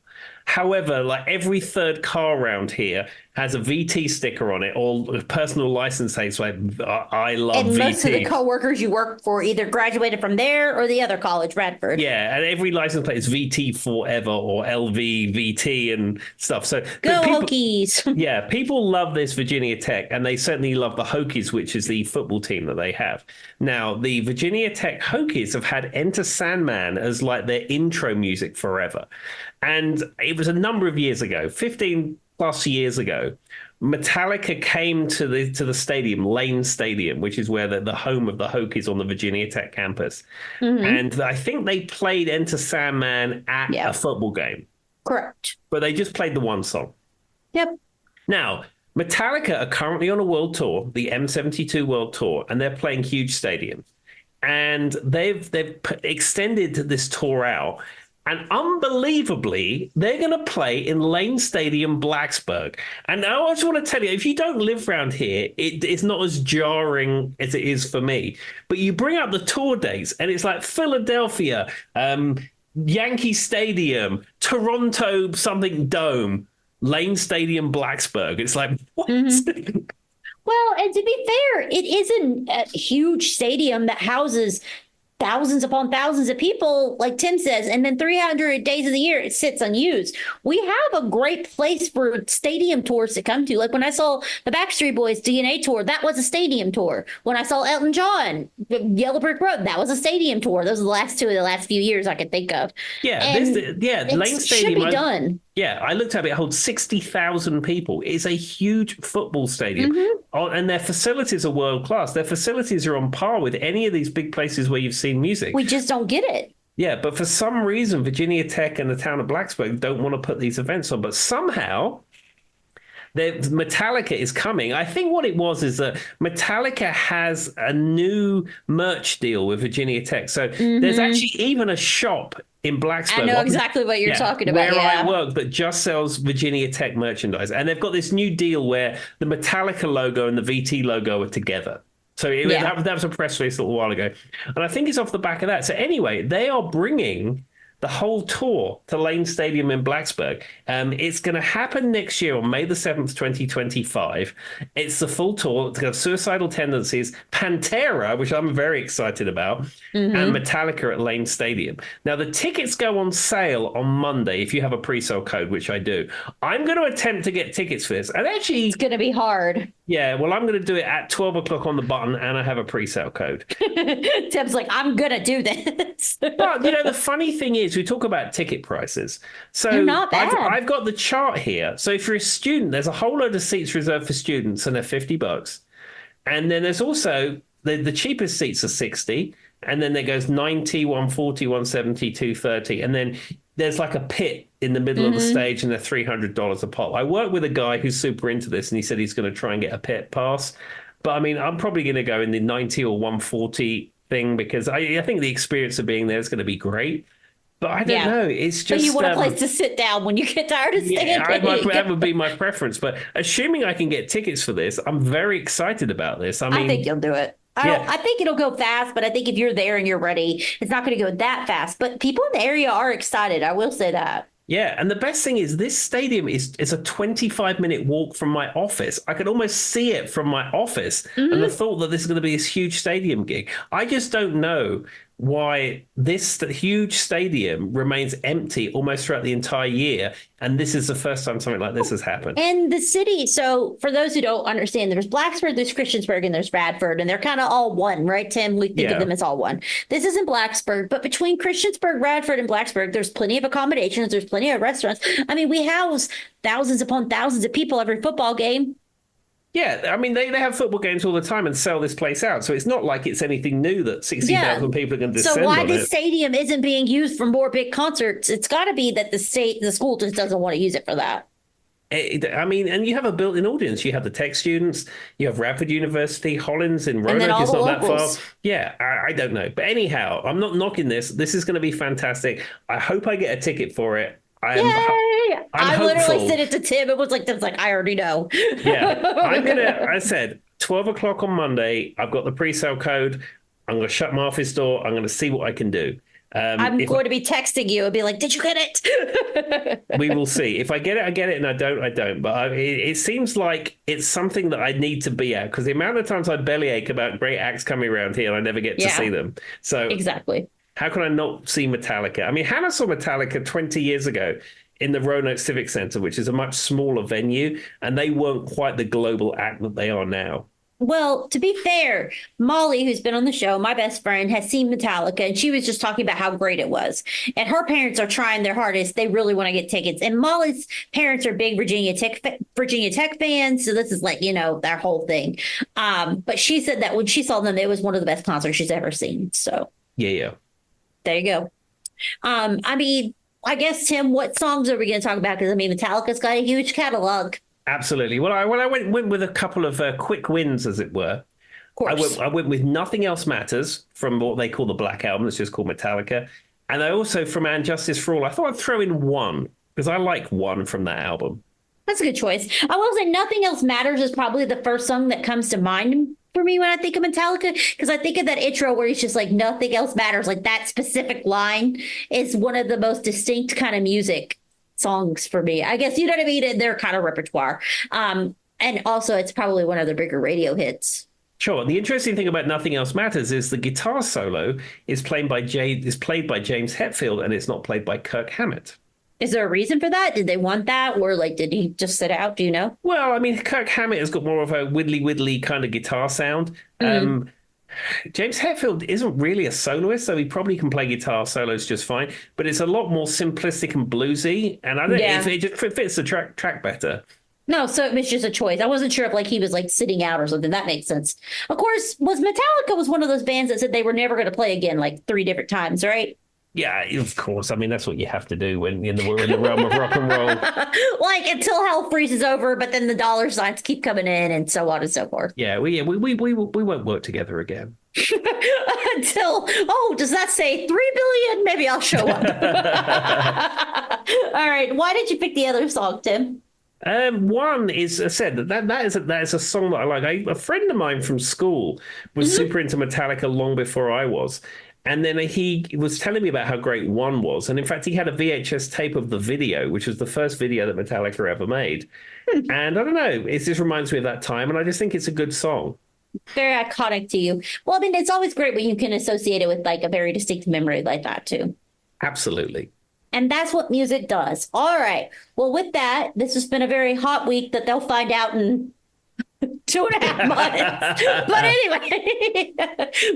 However, like every third car around here has a VT sticker on it, or a personal license plate. So I love and VT. most of the coworkers you work for either graduated from there or the other college, Radford. Yeah, and every license plate is VT forever or LV VT and stuff. So Go Hokies! Yeah, people love this Virginia Tech, and they certainly love the Hokies, which is the football team that they have. Now, the Virginia Tech Hokies have had Enter Sandman as like their intro music forever. And it was a number of years ago, 15 plus years ago, Metallica came to the stadium, Lane Stadium, which is where the home of the Hokies on the Virginia Tech campus. And I think they played Enter Sandman at a football game. Correct. But they just played the one song. Yep. Now, Metallica are currently on a world tour, the M72 World Tour, and they're playing huge stadiums. And they've extended this tour out. And unbelievably, they're going to play in Lane Stadium, Blacksburg. And I just want to tell you, if you don't live around here, it's not as jarring as it is for me. But you bring up the tour dates, and it's like Philadelphia, Yankee Stadium, Toronto something Dome, Lane Stadium, Blacksburg. It's like, what? Well, and to be fair, it isn't a huge stadium that houses thousands upon thousands of people, like Tim says, and then 300 days of the year it sits unused. We have a great place for stadium tours to come to. Like when I saw the Backstreet Boys DNA tour, that was a stadium tour. When I saw Elton John, Yellow Brick Road, that was a stadium tour. Those are the last two of the last few years I could think of. Yeah, Lane Stadium should be done. Yeah, I looked at it. It holds 60,000 people. It's a huge football stadium. And their facilities are world class. Their facilities are on par with any of these big places where you've seen music. We just don't get it. Yeah, but for some reason, Virginia Tech and the town of Blacksburg don't want to put these events on. But somehow, Metallica is coming. I think what it was is that Metallica has a new merch deal with Virginia Tech. So there's actually even a shop in Blacksburg. I know exactly what you're talking about. Where I work, that just sells Virginia Tech merchandise. And they've got this new deal where the Metallica logo and the VT logo are together. So that was a press release a little while ago. And I think it's off the back of that. So anyway, they are bringing the whole tour to Lane Stadium in Blacksburg. It's going to happen next year on May the 7th, 2025. It's the full tour. It's got Suicidal Tendencies, Pantera, which I'm very excited about, and Metallica at Lane Stadium. Now, the tickets go on sale on Monday if you have a pre-sale code, which I do. I'm going to attempt to get tickets for this. And actually, it's going to be hard. Yeah, well, I'm going to do it at 12 o'clock on the button, and I have a pre-sale code. Tim's like, I'm going to do this. But, the funny thing is, we talk about ticket prices. So they're not bad. I've got the chart here. So if you're a student, there's a whole load of seats reserved for students, and they're $50. And then there's also the cheapest seats are 60, and then there goes 90, 140, 170, 230, and then there's like a pit in the middle of the stage, and they're $300 a pop. I work with a guy who's super into this, and he said he's going to try and get a pit pass. But I mean, I'm probably going to go in the 90 or 140 thing because I think the experience of being there is going to be great. But I don't know. It's just. But you want a place to sit down when you get tired of standing. That would be my preference. But assuming I can get tickets for this, I'm very excited about this. I think you'll do it. I think it'll go fast, but I think if you're there and you're ready, it's not going to go that fast. But people in the area are excited. I will say that. Yeah, and the best thing is this stadium is a 25-minute walk from my office. I could almost see it from my office, and the thought that this is going to be this huge stadium gig. I just don't know why this huge stadium remains empty almost throughout the entire year. And this is the first time something like this has happened. And the city, so for those who don't understand, there's Blacksburg, there's Christiansburg, and there's Radford, and they're kind of all one, right, Tim? We think of them as all one. This isn't Blacksburg, but between Christiansburg, Radford, and Blacksburg, there's plenty of accommodations, there's plenty of restaurants. I mean, we house thousands upon thousands of people every football game. Yeah, I mean, they have football games all the time and sell this place out. So it's not like it's anything new that 60,000 people are going to descend on it. So why this stadium isn't being used for more big concerts? It's got to be that the school just doesn't want to use it for that. I mean, and you have a built-in audience. You have the tech students. You have Radford University, Hollins in Roanoke is not that far. Yeah, I don't know. But anyhow, I'm not knocking this. This is going to be fantastic. I hope I get a ticket for it. I literally said it to Tim. It was like, I already know. Yeah, I said 12 o'clock on Monday. I've got the pre-sale code. I'm going to shut my office door. I'm going to see what I can do. I'm going to be texting you and be like, did you get it? We will see. If I get it, I get it. And I don't. But it seems like it's something that I need to be at, because the amount of times I bellyache about great acts coming around here and I never get to see them. So exactly. How can I not see Metallica? I mean, Hannah saw Metallica 20 years ago in the Roanoke Civic Center, which is a much smaller venue, and they weren't quite the global act that they are now. Well, to be fair, Molly, who's been on the show, my best friend, has seen Metallica, and she was just talking about how great it was. And her parents are trying their hardest. They really want to get tickets. And Molly's parents are big Virginia Tech fans, so this is like, their whole thing. But she said that when she saw them, it was one of the best concerts she's ever seen. So yeah. There you go. I mean, I guess, Tim, what songs are we going to talk about? Because, I mean, Metallica's got a huge catalog. Absolutely. Well, I went with a couple of quick wins, as it were. Of course. I went with Nothing Else Matters from what they call the Black Album. It's just called Metallica. And I also, from And Justice for All, I thought I'd throw in One, because I like One from that album. That's a good choice. I will say Nothing Else Matters is probably the first song that comes to mind for me when I think of Metallica, because I think of that intro where he's just like, nothing else matters. Like that specific line is one of the most distinct kind of music songs for me. I guess, you know what I mean? In their kind of repertoire. And also it's probably one of their bigger radio hits. Sure. The interesting thing about Nothing Else Matters is the guitar solo is played by James Hetfield, and it's not played by Kirk Hammett. Is there a reason for that? Did they want that? Or like, did he just sit out? Do you know? Well, I mean, Kirk Hammett has got more of a widdly kind of guitar sound. James Hetfield isn't really a soloist, so he probably can play guitar solos just fine. But it's a lot more simplistic and bluesy, and I don't know if it just fits the track better. No, so it was just a choice. I wasn't sure if like he was like sitting out or something. That makes sense. Of course, Metallica was one of those bands that said they were never going to play again like 3 different times, right? Yeah, of course. I mean, that's what you have to do when we're in the realm of rock and roll. Like until hell freezes over, but then the dollar signs keep coming in and so on and so forth. Yeah, we won't work together again. Until, does that say 3 billion? Maybe I'll show up. All right. Why did you pick the other song, Tim? One is, I said, that is a song that I like. A friend of mine from school was super into Metallica long before I was. And then he was telling me about how great One was. And in fact, he had a VHS tape of the video, which was the first video that Metallica ever made. And I don't know, it just reminds me of that time. And I just think it's a good song. Very iconic to you. Well, I mean, it's always great when you can associate it with like a very distinct memory like that, too. Absolutely. And that's what music does. All right. Well, with that, this has been a very hot week that they'll find out in 2.5 months. But anyway,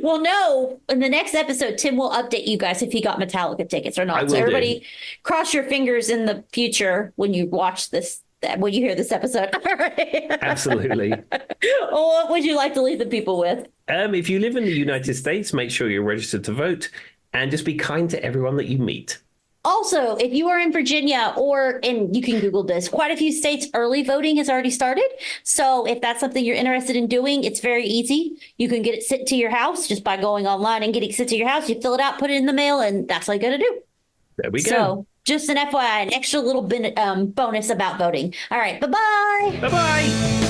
we'll know in the next episode. Tim will update you guys if he got Metallica tickets or not. So everybody cross your fingers in the future when you watch this, when you hear this episode. All right. Absolutely. Well, what would you like to leave the people with? If you live in the United States, make sure you're registered to vote and just be kind to everyone that you meet. Also, if you are in Virginia and you can Google this, quite a few states early voting has already started. So if that's something you're interested in doing, it's very easy. You can get it sent to your house just by going online and getting it sent to your house. You fill it out, put it in the mail, and that's all you got to do. There we go. So just an FYI, an extra little bonus about voting. All right. Bye-bye. Bye-bye.